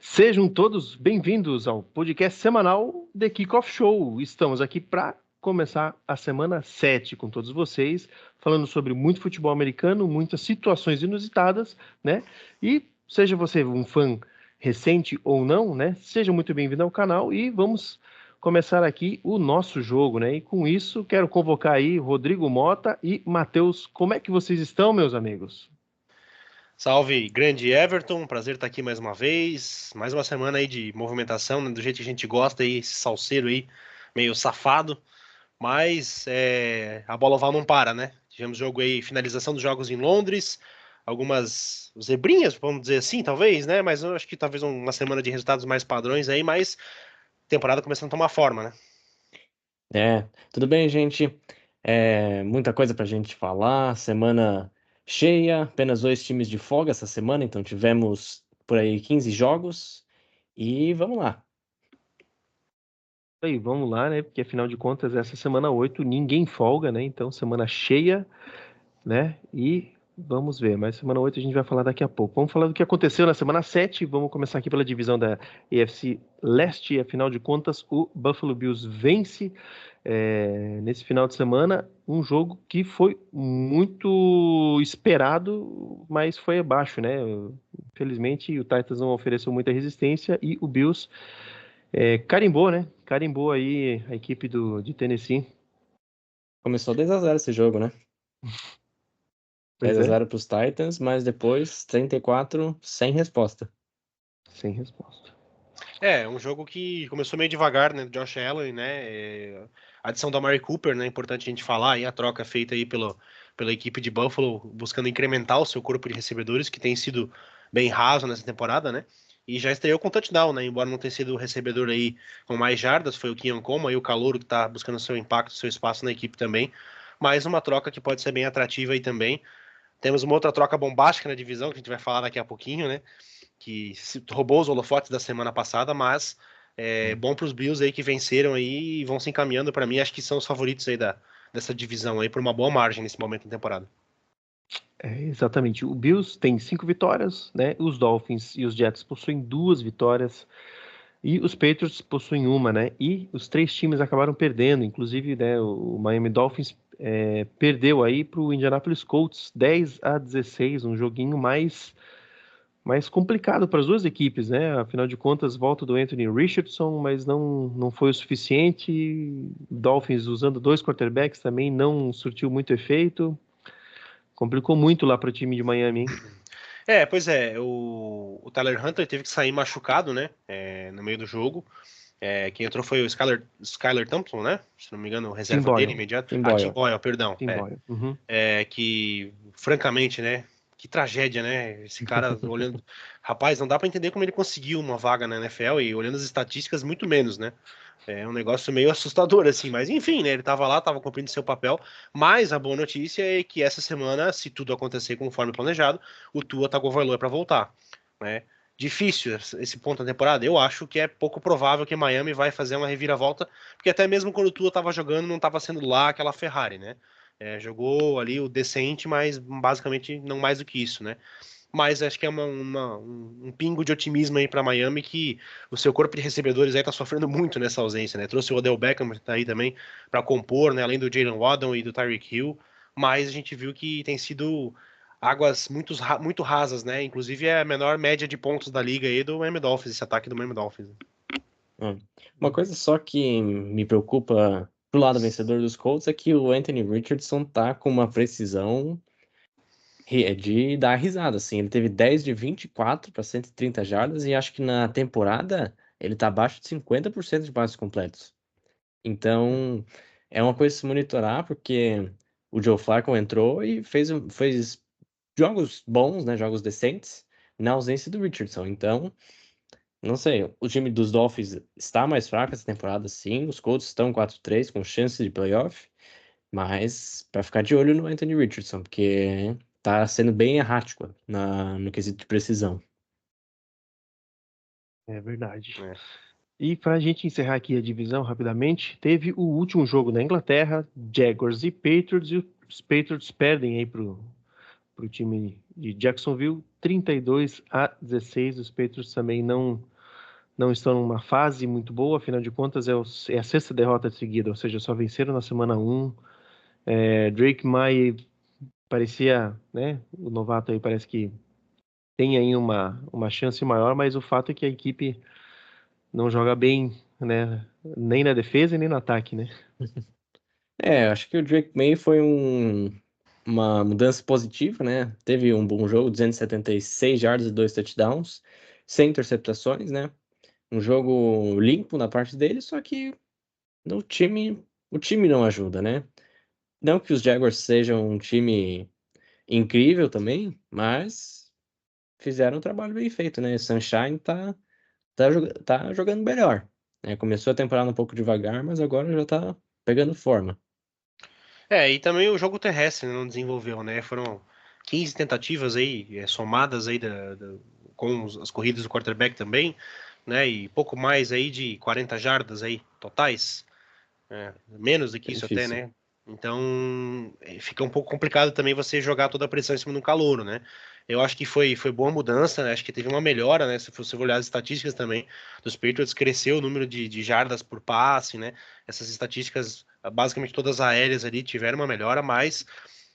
Sejam todos bem-vindos ao podcast semanal The Kickoff Show. Estamos aqui para começar a semana 7 com todos vocês, falando sobre muito futebol americano, muitas situações inusitadas, né? E seja você um fã recente ou não, né? Seja muito bem-vindo ao canal e vamos começar aqui o nosso jogo, né? E com isso, quero convocar aí Rodrigo Mota e Matheus. Como é que vocês estão, meus amigos? Salve, grande Everton, prazer estar aqui mais uma vez, mais uma semana aí de movimentação, né, do jeito que a gente gosta aí, esse salseiro aí, meio safado, mas a bola oval não para, né? Tivemos jogo aí, finalização dos jogos em Londres, algumas zebrinhas, vamos dizer assim, talvez, né? Mas eu acho que talvez uma semana de resultados mais padrões aí, mas temporada começando a tomar forma, né? Tudo bem, gente? Muita coisa pra gente falar. Semana cheia, apenas 2 times de folga essa semana, então tivemos por aí 15 jogos. E vamos lá. Aí, vamos lá, né? Porque afinal de contas, essa semana 8 ninguém folga, né? Então, semana cheia, né? E vamos ver. Mas semana 8 a gente vai falar daqui a pouco. Vamos falar do que aconteceu na semana 7. Vamos começar aqui pela divisão da AFC Leste. Afinal de contas, o Buffalo Bills vence nesse final de semana um jogo que foi muito esperado, mas foi abaixo, né? Infelizmente, o Titans não ofereceu muita resistência e o Bills carimbou, né? Carimbou aí a equipe de Tennessee. Começou 2-0 esse jogo, né? Pois é, 10-0 pros Titans, mas depois 34 sem resposta. sem resposta. Um jogo que começou meio devagar, né? Josh Allen, né? A adição da Amari Cooper, né? Importante a gente falar aí, a troca feita aí pela equipe de Buffalo, buscando incrementar o seu corpo de recebedores, que tem sido bem raso nessa temporada, né? E já estreou com touchdown, né? Embora não tenha sido o recebedor aí com mais jardas, foi o Keon Coleman aí o calouro que tá buscando seu impacto, seu espaço na equipe também. Mais uma troca que pode ser bem atrativa aí também. Temos uma outra troca bombástica na divisão, que a gente vai falar daqui a pouquinho, né? Que roubou os holofotes da semana passada, mas é bom para os Bills aí que venceram aí e vão se encaminhando para mim, acho que são os favoritos aí dessa divisão aí por uma boa margem nesse momento da temporada. Exatamente. O Bills tem 5 vitórias, né? Os Dolphins e os Jets possuem 2 vitórias e os Patriots possuem uma, né? E os 3 times acabaram perdendo, inclusive, né, o Miami Dolphins perdeu aí para o Indianapolis Colts 10-16, um joguinho mais complicado para as duas equipes, né? Afinal de contas, volta do Anthony Richardson, mas não foi o suficiente. Dolphins usando 2 quarterbacks também não surtiu muito efeito. Complicou muito lá para o time de Miami, hein? Pois é, o Tyler Hunter teve que sair machucado, né, no meio do jogo. Quem entrou foi o Skyler Thompson, né, se não me engano, o Tim reserva dele Boyle. imediato. Tim Tim Boyle. Boyle, perdão. Tim Boyle. Uhum. Que, francamente, né, que tragédia, né, esse cara olhando... Rapaz, não dá pra entender como ele conseguiu uma vaga na NFL e olhando as estatísticas, muito menos, né. É um negócio meio assustador, assim, mas enfim, né? Ele tava lá, tava cumprindo seu papel. Mas a boa notícia é que essa semana, se tudo acontecer conforme planejado, o Tua Tagovailoa para voltar, né? Difícil esse ponto da temporada. Eu acho que é pouco provável que Miami vai fazer uma reviravolta, porque até mesmo quando o Tua tava jogando, não tava sendo lá aquela Ferrari, né? Jogou ali o decente, mas basicamente não mais do que isso, né? Mas acho que é um pingo de otimismo aí para Miami que o seu corpo de recebedores aí tá sofrendo muito nessa ausência, né? Trouxe o Odell Beckham aí também para compor, né? Além do Jalen Waddle e do Tyreek Hill, mas a gente viu que tem sido águas muito rasas, né? Inclusive é a menor média de pontos da liga aí do Miami Dolphins, esse ataque do Miami Dolphins. Uma coisa só que me preocupa pro lado vencedor dos Colts é que o Anthony Richardson tá com uma precisão de dar risada, assim. Ele teve 10 de 24 para 130 jardas e acho que na temporada ele tá abaixo de 50% de passes completos. Então, é uma coisa a se monitorar, porque o Joe Flacco entrou e fez jogos bons, né? Jogos decentes, na ausência do Richardson. Então, não sei, o time dos Dolphins está mais fraco essa temporada, sim. Os Colts estão 4-3 com chance de playoff. Mas para ficar de olho no Anthony Richardson, porque tá sendo bem errático no quesito de precisão. É verdade. É. E para a gente encerrar aqui a divisão rapidamente, teve o último jogo na Inglaterra, Jaguars e Patriots, e os Patriots perdem aí pro time de Jacksonville, 32-16. Os Patriots também não estão numa fase muito boa, afinal de contas é a sexta derrota seguida, ou seja, só venceram na semana 1. Drake May parecia, né, o novato aí parece que tem aí uma chance maior, mas o fato é que a equipe não joga bem, né, nem na defesa e nem no ataque, né? Acho que o Drake May foi uma mudança positiva, né? Teve um bom jogo, 276 yards e 2 touchdowns, sem interceptações, né? Um jogo limpo na parte dele, só que o time não ajuda, né? Não que os Jaguars sejam um time incrível também, mas fizeram um trabalho bem feito, né? Sunshine tá jogando melhor, né? Começou a temporada um pouco devagar, mas agora já tá pegando forma. E também o jogo terrestre, né, não desenvolveu, né? Foram 15 tentativas aí, somadas aí com as corridas do quarterback também, né? E pouco mais aí de 40 jardas aí totais. Menos do que É isso até, difícil. né? Então, fica um pouco complicado também você jogar toda a pressão em cima do calouro, né? Eu acho que foi boa mudança, né? Acho que teve uma melhora, né? Se você olhar as estatísticas também dos Patriots, cresceu o número de jardas por passe, né? Essas estatísticas, basicamente todas aéreas ali, tiveram uma melhora, mas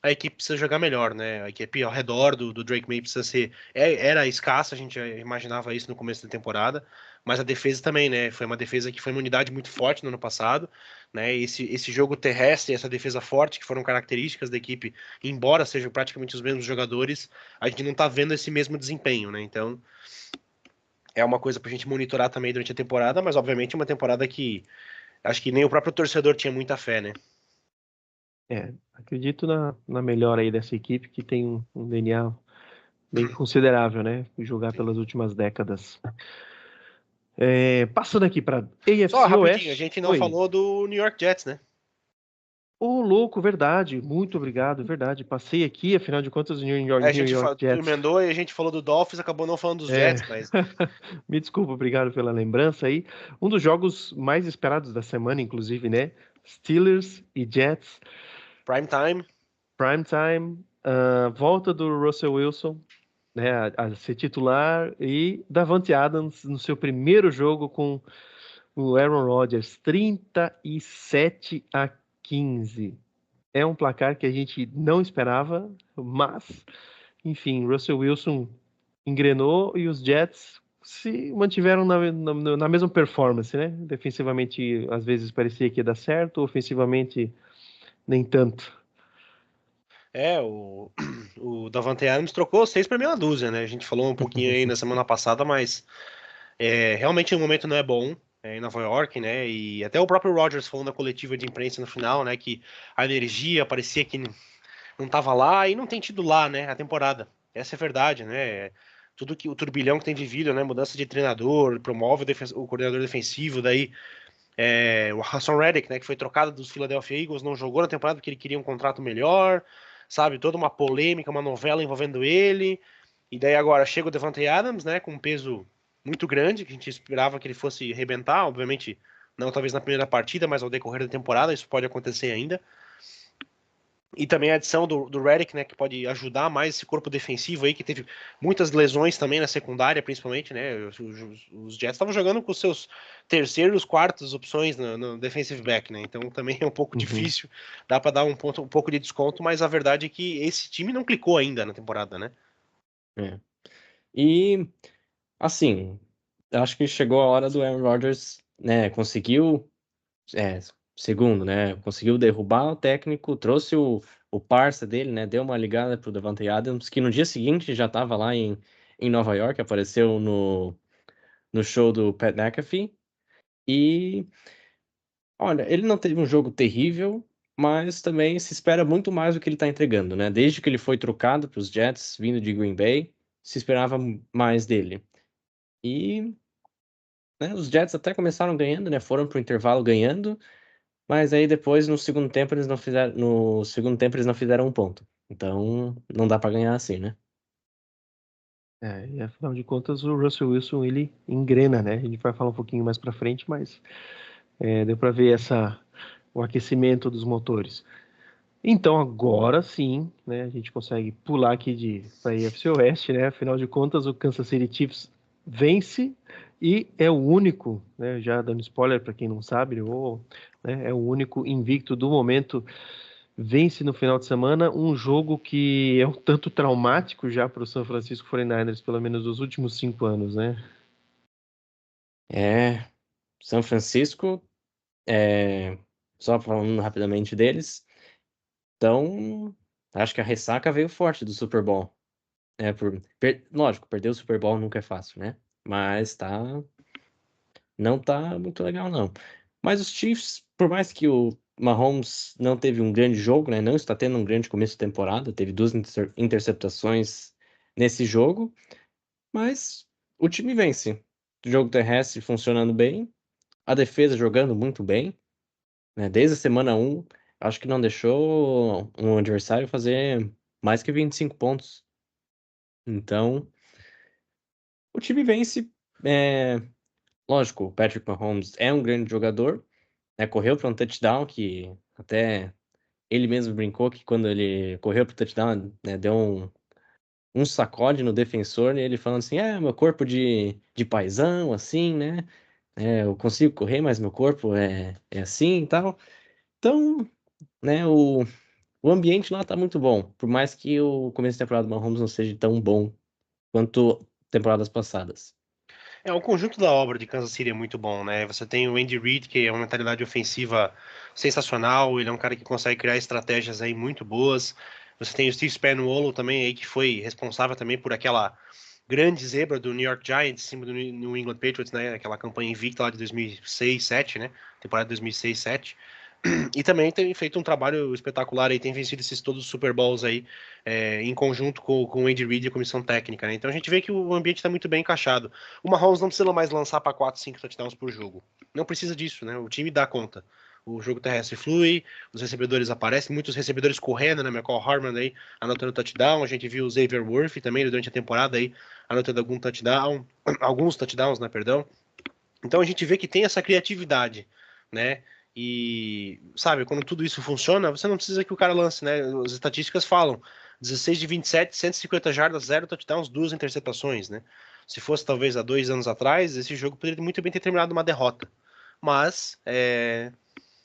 a equipe precisa jogar melhor, né? A equipe ao redor do Drake May precisa ser. Era escassa, a gente já imaginava isso no começo da temporada, mas a defesa também, né? Foi uma defesa que foi uma unidade muito forte no ano passado, né? Esse jogo terrestre, essa defesa forte, que foram características da equipe, embora sejam praticamente os mesmos jogadores, a gente não tá vendo esse mesmo desempenho, né? Então é uma coisa pra gente monitorar também durante a temporada, mas obviamente é uma temporada que acho que nem o próprio torcedor tinha muita fé, né? Acredito na melhora aí dessa equipe que tem um DNA bem considerável, né? Jogar pelas últimas décadas. Passando aqui para Só AFC rapidinho, a Oeste. gente não Oi. falou do New York Jets, né? Ô, louco, verdade. Muito obrigado, verdade. Passei aqui, afinal de contas, o A New gente York Jets. emendou e a gente falou do Dolphins, acabou não falando dos É, Jets, mas me desculpa, obrigado pela lembrança aí. Um dos jogos mais esperados da semana, inclusive, né? Steelers e Jets, prime time. prime time, volta do Russell Wilson, né, a ser titular, e Davante Adams no seu primeiro jogo com o Aaron Rodgers, 37-15. É um placar que a gente não esperava, mas, enfim, Russell Wilson engrenou e os Jets se mantiveram na mesma performance, né? Defensivamente, às vezes parecia que ia dar certo, ofensivamente, nem tanto. O Davante Adams trocou 6 para meia dúzia, né? A gente falou um pouquinho aí na semana passada, mas realmente o momento não é bom em Nova York, né? E até o próprio Rodgers falou na coletiva de imprensa no final, né? Que a energia parecia que não tava lá e não tem tido lá, né? A temporada. Essa é a verdade, né? Tudo que o turbilhão que tem vivido, né? Mudança de treinador, promove o coordenador defensivo, daí o Hassan Reddick, né? Que foi trocado dos Philadelphia Eagles, não jogou na temporada porque ele queria um contrato melhor, sabe? Toda uma polêmica, uma novela envolvendo ele. E daí agora chega o Devante Adams, né? Com um peso muito grande, que a gente esperava que ele fosse arrebentar, obviamente. Não talvez na primeira partida, mas ao decorrer da temporada, isso pode acontecer ainda. E também a adição do Redick, né, que pode ajudar mais esse corpo defensivo aí, que teve muitas lesões também na secundária, principalmente, né? Os Jets estavam jogando com seus terceiros, quartas opções no defensive back, né? Então também é um pouco Uhum. difícil, dá para dar um pouco de desconto, mas a verdade é que esse time não clicou ainda na temporada, né? É. E, assim, eu acho que chegou a hora do Aaron Rodgers, né? Conseguiu, segundo, né? Conseguiu derrubar o técnico, trouxe o parça dele, né? Deu uma ligada pro Davante Adams, que no dia seguinte já estava lá em Nova York, apareceu no show do Pat McAfee. E, olha, ele não teve um jogo terrível, mas também se espera muito mais do que ele está entregando, né? Desde que ele foi trocado para os Jets, vindo de Green Bay, se esperava mais dele. E, né, os Jets até começaram ganhando, né? Foram pro intervalo ganhando, mas aí depois no segundo tempo eles não fizeram um ponto. Então, não dá para ganhar assim, né? E afinal de contas, o Russell Wilson, ele engrena, né? A gente vai falar um pouquinho mais pra frente, mas deu pra ver o aquecimento dos motores. Então, agora sim, né? A gente consegue pular aqui para AFC Oeste, né? Afinal de contas, o Kansas City Chiefs vence e é o único, né, já dando spoiler para quem não sabe, né, é o único invicto do momento, vence no final de semana um jogo que é um tanto traumático já para o San Francisco 49ers, pelo menos nos últimos 5 anos, né? São Francisco, só falando rapidamente deles, então acho que a ressaca veio forte do Super Bowl. Lógico, perder o Super Bowl nunca é fácil, né? Mas não tá muito legal, não. Mas os Chiefs, por mais que o Mahomes não teve um grande jogo, né? Não está tendo um grande começo de temporada, teve 2 interceptações nesse jogo, mas o time vence. O jogo terrestre funcionando bem, a defesa jogando muito bem, né? Desde a semana 1, acho que não deixou um adversário fazer mais que 25 pontos. Então, o time vence. é, Lógico, o Patrick Mahomes é um grande jogador, né? Correu para um touchdown que até ele mesmo brincou que quando ele correu para o touchdown, né, deu um sacode no defensor, e ele falando assim, meu corpo de paizão, assim, né? Eu consigo correr, mas meu corpo é assim e tal. Então, né, o ambiente lá tá muito bom, por mais que o começo da temporada do Mahomes não seja tão bom quanto temporadas passadas. O conjunto da obra de Kansas City é muito bom, né? Você tem o Andy Reid, que é uma mentalidade ofensiva sensacional, ele é um cara que consegue criar estratégias aí muito boas. Você tem o Steve Spagnuolo também aí, que foi responsável também por aquela grande zebra do New York Giants em cima do New England Patriots, né? Aquela campanha invicta lá de 2006, 2007, né? Temporada 2006, 2007. E também tem feito um trabalho espetacular aí, tem vencido esses todos os Super Bowls aí, em conjunto com o Andy Reid e a comissão técnica, né? Então a gente vê que o ambiente está muito bem encaixado. O Mahomes não precisa mais lançar para 4, 5 touchdowns por jogo. Não precisa disso, né? O time dá conta. O jogo terrestre flui, os recebedores aparecem, muitos recebedores correndo, né? McCall Harman aí anotando touchdown. A gente viu o Xavier Worthy também durante a temporada aí anotando algum touchdown, alguns touchdowns, né? Perdão. Então a gente vê que tem essa criatividade, né? E, sabe, quando tudo isso funciona, você não precisa que o cara lance, né? As estatísticas falam 16 de 27, 150 jardas, 0 touchdowns, 2 interceptações, né? Se fosse talvez há 2 anos atrás, esse jogo poderia muito bem ter terminado uma derrota. Mas,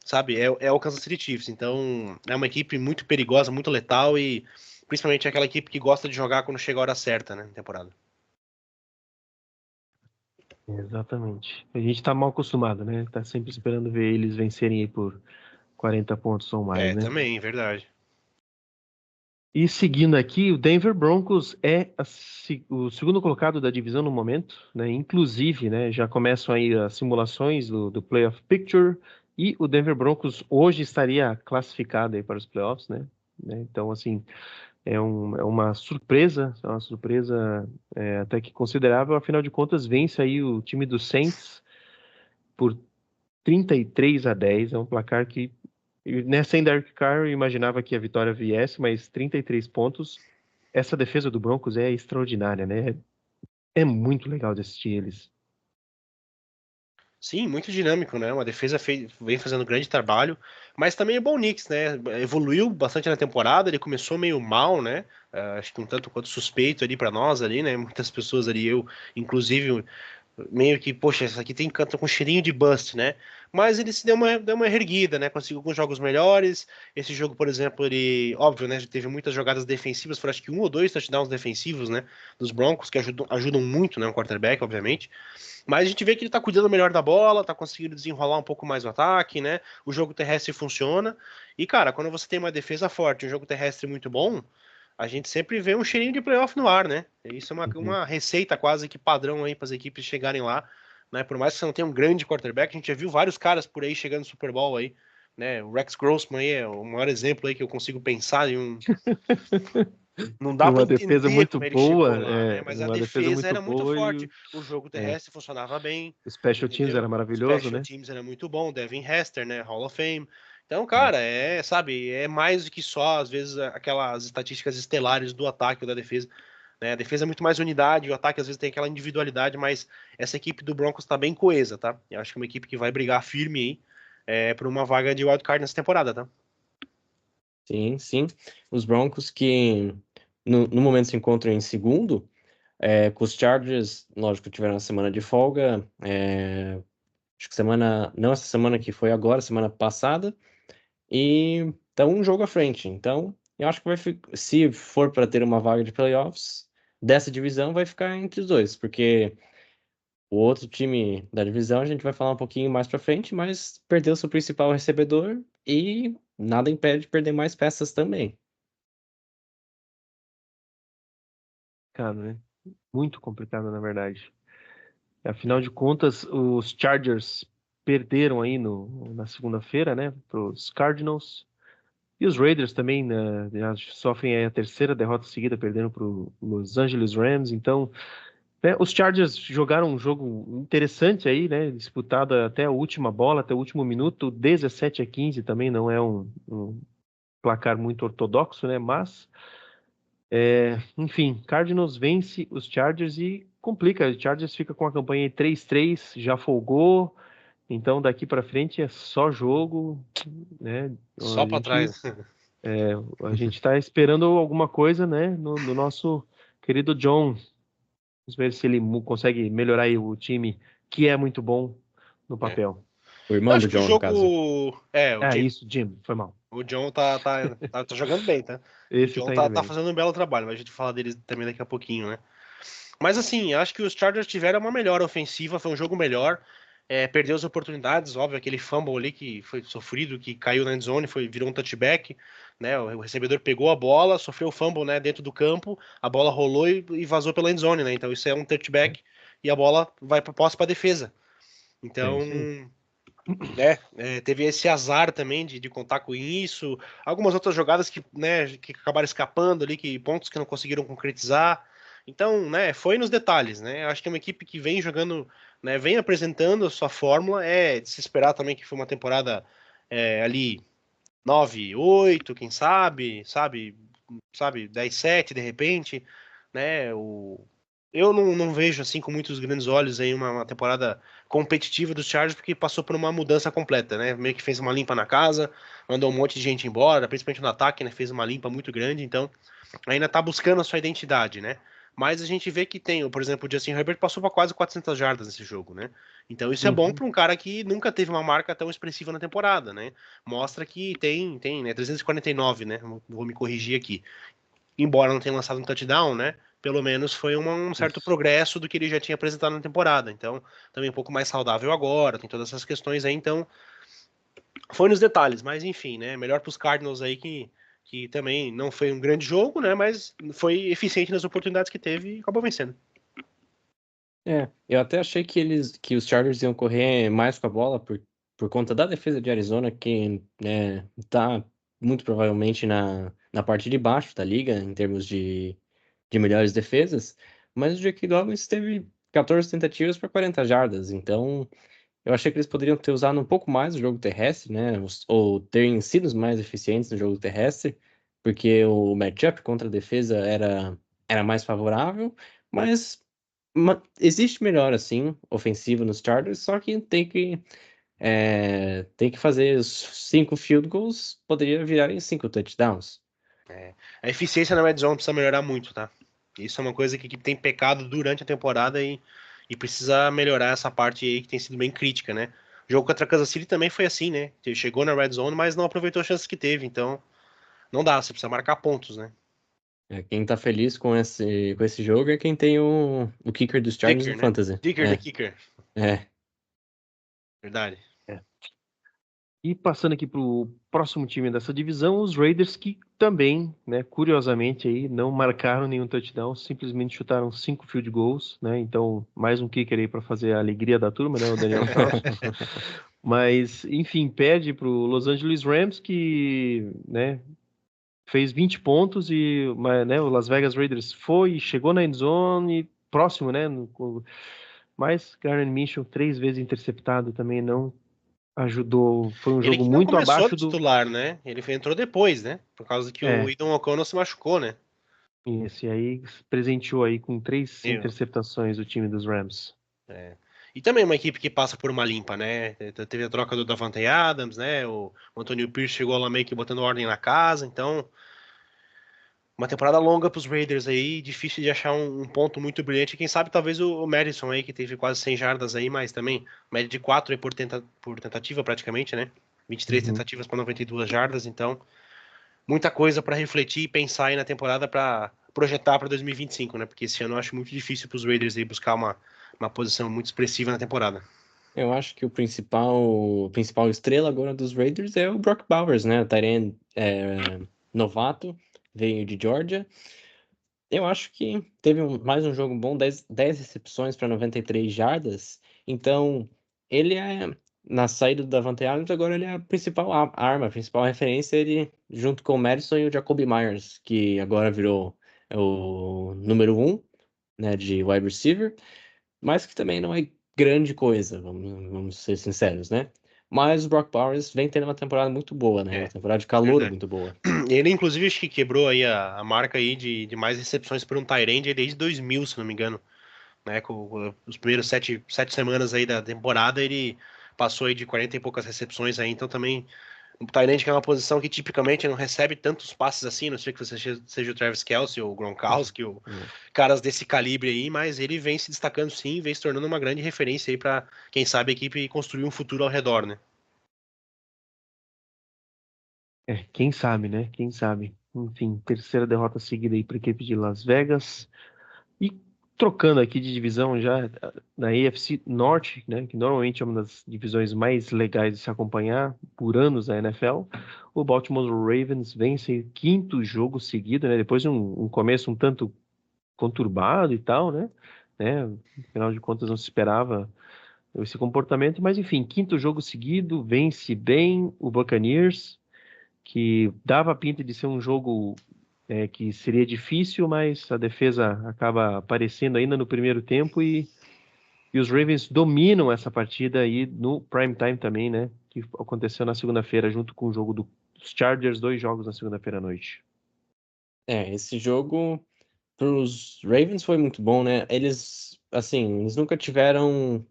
sabe, é o Kansas City Chiefs. Então, é uma equipe muito perigosa, muito letal e principalmente é aquela equipe que gosta de jogar quando chega a hora certa, né, na temporada. Exatamente. A gente tá mal acostumado, né? Tá sempre esperando ver eles vencerem aí por 40 pontos ou mais, né? Também, verdade. E seguindo aqui, o Denver Broncos é o segundo colocado da divisão no momento, né? Inclusive, né, já começam aí as simulações do Playoff Picture e o Denver Broncos hoje estaria classificado aí para os playoffs, né? Então, assim, é uma surpresa até que considerável. Afinal de contas, vence aí o time do Saints por 33-10. É um placar que, né, sem Derek Carr, eu imaginava que a vitória viesse, mas 33 pontos. Essa defesa do Broncos é extraordinária, né? É muito legal de assistir eles. Sim, muito dinâmico, né? Uma defesa vem fazendo um grande trabalho, mas também é bom o Knicks, né? Evoluiu bastante na temporada, ele começou meio mal, né? Acho que um tanto quanto suspeito ali pra nós ali, né? Muitas pessoas ali, eu, inclusive, meio que, poxa, isso aqui tem canto com cheirinho de bust, né? Mas ele se deu uma erguida, né? Conseguiu alguns jogos melhores. Esse jogo, por exemplo, ele, óbvio, né? Teve muitas jogadas defensivas, foram acho que 1 ou 2 touchdowns defensivos, né? Dos Broncos, que ajudam muito, né? Um quarterback, obviamente. Mas a gente vê que ele tá cuidando melhor da bola, tá conseguindo desenrolar um pouco mais o ataque, né? O jogo terrestre funciona. E, cara, quando você tem uma defesa forte, um jogo terrestre muito bom, a gente sempre vê um cheirinho de playoff no ar, né? Isso é uma, Uhum. uma receita quase que padrão aí para as equipes chegarem lá, né? Por mais que você não tenha um grande quarterback, a gente já viu vários caras por aí chegando no Super Bowl aí, né? O Rex Grossman aí é o maior exemplo aí que eu consigo pensar em um. Não dá para Numa defesa entender muito como ele chegou boa, lá, né? Mas a numa defesa defesa muito era muito boa forte, e o jogo é, terrestre funcionava bem, o Special Teams era entendeu? maravilhoso, Special né? Teams era muito bom, Devin Hester, né? Hall of Fame. Então, É. cara, sabe, é mais do que só, às vezes, aquelas estatísticas estelares do ataque ou da defesa, né? A defesa é muito mais unidade, o ataque às vezes tem aquela individualidade, mas essa equipe do Broncos tá bem coesa, tá? Eu acho que é uma equipe que vai brigar firme aí, por uma vaga de wildcard nessa temporada, tá? Sim, sim. Os Broncos que no momento se encontram em segundo, Com os Chargers, lógico, tiveram uma semana de folga. Acho que não essa semana que foi agora, semana passada. E tá um jogo à frente. Então, eu acho que se for para ter uma vaga de playoffs dessa divisão, vai ficar entre os dois, porque o outro time da divisão a gente vai falar um pouquinho mais pra frente, mas perdeu seu principal recebedor e nada impede de perder mais peças também. Cara, né? Muito complicado, na verdade. Afinal de contas, os Chargers perderam aí na segunda-feira, né, para os Cardinals. E os Raiders também, né, já sofrem aí a terceira derrota seguida, perdendo para os Los Angeles Rams. Então, né, os Chargers jogaram um jogo interessante aí, né, disputado até a última bola, até o último minuto, 17-15 também não é um placar muito ortodoxo, né, mas enfim, Cardinals vence os Chargers e complica. O Chargers fica com a campanha em 3-3, já folgou. Então daqui para frente é só jogo, né? Só A pra gente trás. a gente está esperando alguma coisa, né? No nosso querido John. Vamos ver se ele consegue melhorar aí o time, que é muito bom no É. papel. O Eu irmão acho do que o John, no caso. jogo. O Jim. Isso, Jim, foi mal. O John tá jogando bem, tá? O Esse John tá indo tá bem. fazendo um belo trabalho, mas a gente fala dele também daqui a pouquinho, né? Mas assim, eu acho que os Chargers tiveram uma melhor ofensiva, foi um jogo melhor. Perdeu as oportunidades, óbvio, aquele fumble ali que foi sofrido, que caiu na endzone, virou um touchback, né? O recebedor pegou a bola, sofreu o fumble, né, dentro do campo, a bola rolou e vazou pela endzone, né? Então isso é um touchback e a bola vai para posse para defesa. É Então, isso aí. teve esse azar também de contar com isso. Algumas outras jogadas que, né, que acabaram escapando ali, que pontos que não conseguiram concretizar. Então, né, foi nos detalhes, né? Eu acho que é uma equipe que vem jogando, né, vem apresentando a sua fórmula. É de se esperar também que foi uma temporada ali 9-8, quem sabe, 10-7 de repente, né? Eu não vejo assim com muitos grandes olhos aí uma temporada competitiva dos Chargers, porque passou por uma mudança completa, né? Meio que fez uma limpa na casa, mandou um monte de gente embora, principalmente no ataque, né? Fez uma limpa muito grande, então ainda tá buscando a sua identidade, né? Mas a gente vê que tem, por exemplo, o Justin Herbert passou para quase 400 jardas nesse jogo, né? Então isso é bom Uhum. para um cara que nunca teve uma marca tão expressiva na temporada, né? Mostra que tem, né, 349, né? Vou me corrigir aqui. Embora não tenha lançado um touchdown, né? Pelo menos foi um certo Isso. progresso do que ele já tinha apresentado na temporada. Então, também um pouco mais saudável agora, tem todas essas questões aí, então foi nos detalhes, mas enfim, né? Melhor para os Cardinals aí que também não foi um grande jogo, né? Mas foi eficiente nas oportunidades que teve e acabou vencendo. Eu até achei que os Chargers iam correr mais com a bola por conta da defesa de Arizona, que, né, tá muito provavelmente na parte de baixo da liga, em termos de melhores defesas, mas o J.K. Dobbins teve 14 tentativas para 40 jardas, então eu achei que eles poderiam ter usado um pouco mais o jogo terrestre, né, ou terem sido mais eficientes no jogo terrestre, porque o matchup contra a defesa era mais favorável, mas existe melhor, assim, ofensiva nos Chargers, só que tem que fazer os 5 field goals, poderia virar em 5 touchdowns. A eficiência na red zone precisa melhorar muito, tá? Isso é uma coisa que a equipe tem pecado durante a temporada e precisa melhorar essa parte aí que tem sido bem crítica, né? O jogo contra a Kansas City também foi assim, né? Ele chegou na red zone, mas não aproveitou as chances que teve, então não dá, você precisa marcar pontos, né? Quem tá feliz com esse jogo é quem tem o kicker dos Chargers Dicker, no né? Fantasy. Dicker the Kicker, É. verdade. É. E passando aqui para o próximo time dessa divisão, os Raiders, que também, né, curiosamente aí, não marcaram nenhum touchdown, simplesmente chutaram 5 field goals, né? Então, mais um kicker aí para fazer a alegria da turma, né, o Daniel Fausto. Mas, enfim, perde para o Los Angeles Rams, que, né, fez 20 pontos né, o Las Vegas Raiders chegou na endzone, próximo, né? Mas Garner Mitchell 3 vezes interceptado também não ajudou. Foi um Ele jogo que não muito começou abaixo de do. titular, né? Ele entrou depois, né? Por causa que o É, Aidan O'Connell se machucou, né? esse aí presenteou aí com 3 Eu, interceptações o time dos Rams. é. E também uma equipe que passa por uma limpa, né? Teve a troca do Davante Adams, né? O Antonio Pierce chegou lá meio que botando ordem na casa, então Uma temporada longa para os Raiders aí, difícil de achar um ponto muito brilhante. Quem sabe talvez o Madison aí, que teve quase 100 jardas aí, mas também média de 4 aí por tentativa praticamente, né? 23 Uhum. tentativas para 92 jardas, então muita coisa para refletir e pensar aí na temporada para projetar para 2025, né? Porque esse ano eu acho muito difícil para os Raiders aí buscar uma posição muito expressiva na temporada. Eu acho que o principal estrela agora dos Raiders é o Brock Bowers, né? O tight end novato, veio de Georgia. Eu acho que teve mais um jogo bom, 10 recepções para 93 jardas. Então, ele é, na saída do Davante Adams, agora ele é a principal arma, a principal referência, ele junto com o Madison e o Jacoby Myers, que agora virou o número 1, né, de wide receiver, mas que também não é grande coisa, vamos ser sinceros, né? Mas o Brock Bowers vem tendo uma temporada muito boa, né? Uma É, temporada de calor verdade. muito boa. Ele, inclusive, acho que quebrou aí a marca aí de mais recepções por um tight end aí desde 2000, se não me engano. Né, com os primeiros sete semanas aí da temporada, ele passou aí de 40 e poucas recepções aí, então também o tight end que é uma posição que tipicamente não recebe tantos passes assim, não sei que você seja o Travis Kelce ou o Gronkowski ou É. caras desse calibre aí, mas ele vem se destacando sim, vem se tornando uma grande referência aí para quem sabe a equipe construir um futuro ao redor, né? Quem sabe, né? Quem sabe. Enfim, terceira derrota seguida aí para a equipe de Las Vegas. E trocando aqui de divisão já na AFC Norte, né, que normalmente é uma das divisões mais legais de se acompanhar por anos na NFL, o Baltimore Ravens vence o quinto jogo seguido, né, depois de um começo um tanto conturbado e tal, né, afinal de contas não se esperava esse comportamento, mas enfim, quinto jogo seguido, vence bem o Buccaneers, que dava a pinta de ser um jogo que seria difícil, mas a defesa acaba aparecendo ainda no primeiro tempo e os Ravens dominam essa partida aí no prime time também, né? Que aconteceu na segunda-feira, junto com o jogo dos Chargers, 2 jogos na segunda-feira à noite. Esse jogo pros Ravens foi muito bom, né? Eles, assim, eles nunca tiveram,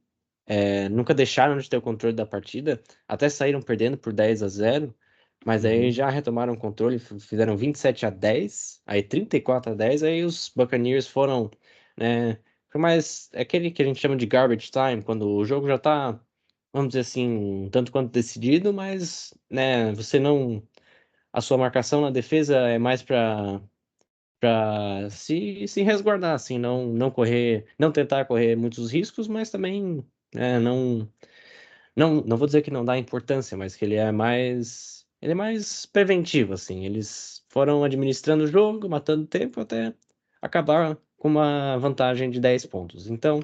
nunca deixaram de ter o controle da partida, até saíram perdendo por 10-0, mas aí Uhum. já retomaram o controle, fizeram 27-10, aí 34-10, aí os Buccaneers foram, né? Foi mais aquele que a gente chama de garbage time, quando o jogo já tá, vamos dizer assim, um tanto quanto decidido, mas, né, você não. A sua marcação na defesa é mais para se resguardar, assim, não correr, não tentar correr muitos riscos, mas também não vou dizer que não dá importância, mas que ele é mais preventivo, assim. Eles foram administrando o jogo, matando tempo até acabar com uma vantagem de 10 pontos. Então,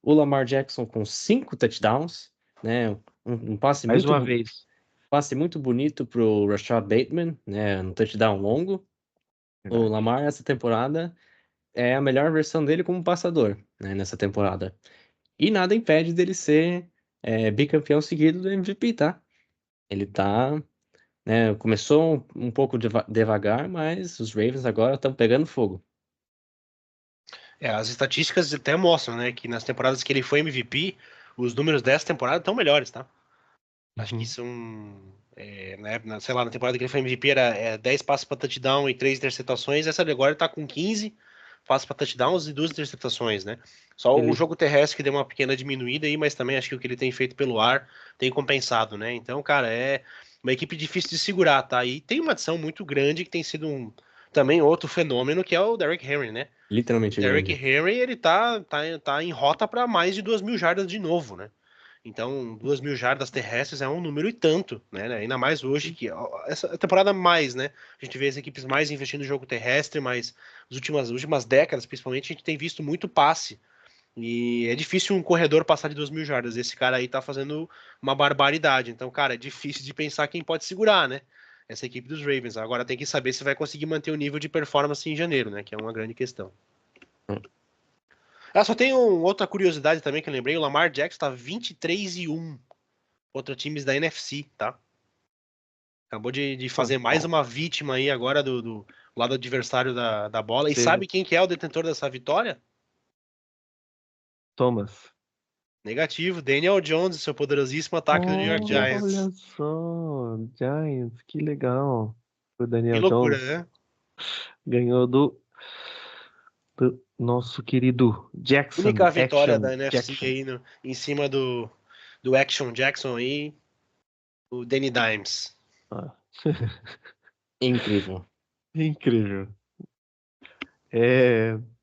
o Lamar Jackson com 5 touchdowns, né? Um Mais uma vez. passe muito bonito pro Rashad Bateman, né? Um touchdown longo. O Verdade. Lamar, essa temporada, é a melhor versão dele como passador, né, nessa temporada. E nada impede dele ser bicampeão seguido do MVP, tá? Ele tá, né, começou um pouco devagar, mas os Ravens agora estão pegando fogo. As estatísticas até mostram, né, que nas temporadas que ele foi MVP, os números dessa temporada estão melhores, tá? Acho que Uhum. são, né, sei lá, na temporada que ele foi MVP era 10 passos para touchdown e 3 interceptações. Essa agora ele tá com 15 passos para touchdowns e 2 interceptações, né? Só o Ele jogo terrestre que deu uma pequena diminuída aí, mas também acho que o que ele tem feito pelo ar tem compensado, né? Então, cara, é uma equipe difícil de segurar, tá? E tem uma adição muito grande que tem sido também outro fenômeno, que é o Derrick Henry, né? O Literalmente Derrick grande. Henry, ele tá em rota para mais de 2.000 jardas de novo, né? Então, 2.000 jardas terrestres é um número e tanto, né? Ainda mais hoje, que essa temporada mais, né? A gente vê as equipes mais investindo no jogo terrestre, mas nas últimas décadas, principalmente, a gente tem visto muito passe. E é difícil um corredor passar de 2.000 jardas. Esse cara aí tá fazendo uma barbaridade. Então, cara, é difícil de pensar quem pode segurar, né? Essa equipe dos Ravens. Agora tem que saber se vai conseguir manter o nível de performance em janeiro, né? Que é uma grande questão. Só tem outra curiosidade também que eu lembrei. O Lamar Jackson tá 23-1 contra times da NFC, tá? Acabou de fazer mais uma vítima aí agora do lado adversário da bola. E Você, sabe quem que é o detentor dessa vitória? Thomas. Negativo, Daniel Jones, seu poderosíssimo ataque do New York Olha Giants. só, Giants, que legal. O Que Daniel loucura, Jones. né? Ganhou do nosso querido Jackson. Única vitória Action da NFC Jackson. aí em cima do Action Jackson aí, o Danny Dimes. Ah, Incrível. incrível.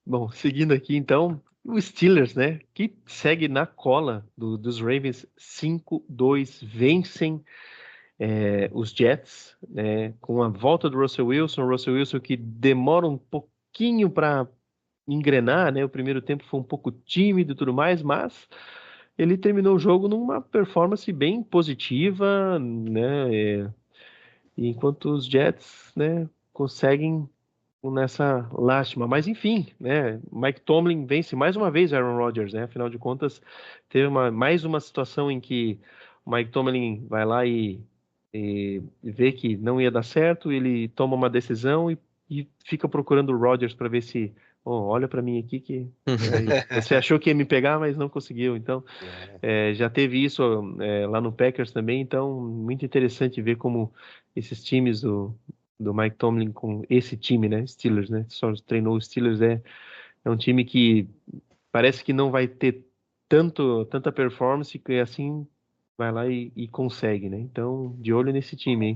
Bom, seguindo aqui então, o Steelers, né? Que segue na cola dos Ravens 5-2, vencem os Jets, né? Com a volta do Russell Wilson que demora um pouquinho para engrenar, né? O primeiro tempo foi um pouco tímido e tudo mais, mas ele terminou o jogo numa performance bem positiva, né? Enquanto os Jets, né, conseguem nessa lástima. Mas enfim, né? Mike Tomlin vence mais uma vez Aaron Rodgers, né? Afinal de contas, teve mais uma situação em que o Mike Tomlin vai lá e vê que não ia dar certo, ele toma uma decisão e fica procurando o Rodgers para ver se, olha para mim aqui que você achou que ia me pegar, mas não conseguiu. Então, já teve isso lá no Packers também. Então, muito interessante ver como esses times do Mike Tomlin com esse time, né? Steelers, né? Só treinou os Steelers, é um time que parece que não vai ter tanta performance que assim vai lá e consegue, né? Então, de olho nesse time, hein?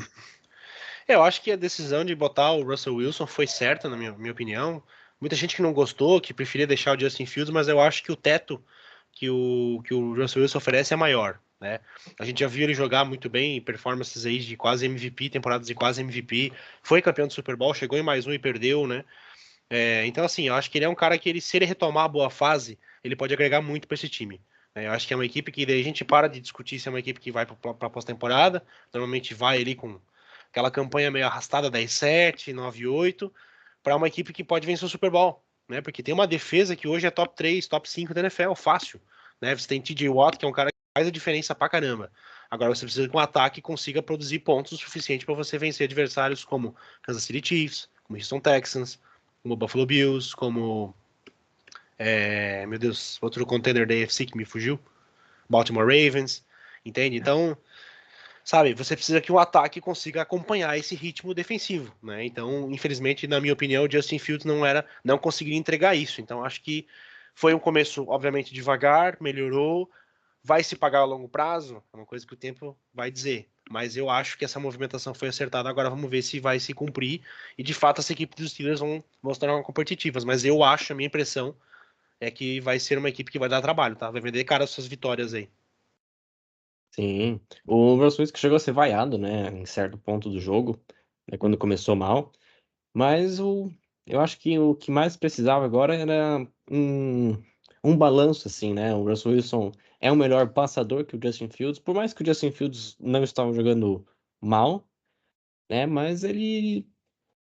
Eu acho que a decisão de botar o Russell Wilson foi certa, na minha opinião. Muita gente que não gostou, que preferia deixar o Justin Fields, mas eu acho que o teto que o Russell Wilson oferece é maior, né? A gente já viu ele jogar muito bem, performances aí de quase MVP, temporadas de quase MVP, foi campeão do Super Bowl, chegou em mais um e perdeu, né? Então, assim, eu acho que ele é um cara que, se ele retomar a boa fase, ele pode agregar muito para esse time. Eu acho que é uma equipe que daí a gente para de discutir se é uma equipe que vai para pós-temporada, normalmente vai ali com aquela campanha meio arrastada 10-7, 9-8, para uma equipe que pode vencer o Super Bowl, né? Porque tem uma defesa que hoje é top 3, top 5 da NFL, fácil, né? Você tem TJ Watt, que é um cara que faz a diferença pra caramba. Agora você precisa que um ataque consiga produzir pontos o suficiente para você vencer adversários como Kansas City Chiefs, como Houston Texans, como Buffalo Bills, como meu Deus, outro contender da AFC que me fugiu, Baltimore Ravens, entende? Então, sabe, você precisa que o ataque consiga acompanhar esse ritmo defensivo, né? Então, infelizmente, na minha opinião, o Justin Fields não conseguiria entregar isso. Então, acho que foi um começo, obviamente, devagar, melhorou, vai se pagar a longo prazo, é uma coisa que o tempo vai dizer. Mas eu acho que essa movimentação foi acertada. Agora vamos ver se vai se cumprir e de fato essa equipe dos Steelers vão mostrar competitivas. Mas eu acho, a minha impressão é que vai ser uma equipe que vai dar trabalho, tá? Vai vender cara as suas vitórias aí. Sim. O Russell Wilson chegou a ser vaiado, né, em certo ponto do jogo, né, quando começou mal. Mas eu acho que o que mais precisava agora era um balanço, assim, né? O Russell Wilson é o melhor passador que o Justin Fields, por mais que o Justin Fields não estava jogando mal, né? Mas ele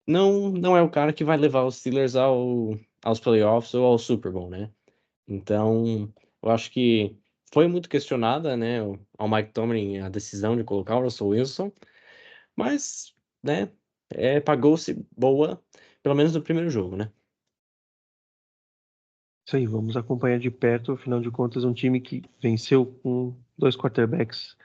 não é o cara que vai levar os Steelers aos playoffs ou ao Super Bowl, né? Então, eu acho que foi muito questionada, né, ao Mike Tomlin a decisão de colocar o Russell Wilson, mas, né, pagou-se boa, pelo menos no primeiro jogo, né? Isso aí, vamos acompanhar de perto. Afinal de contas, um time que venceu com 2 quarterbacks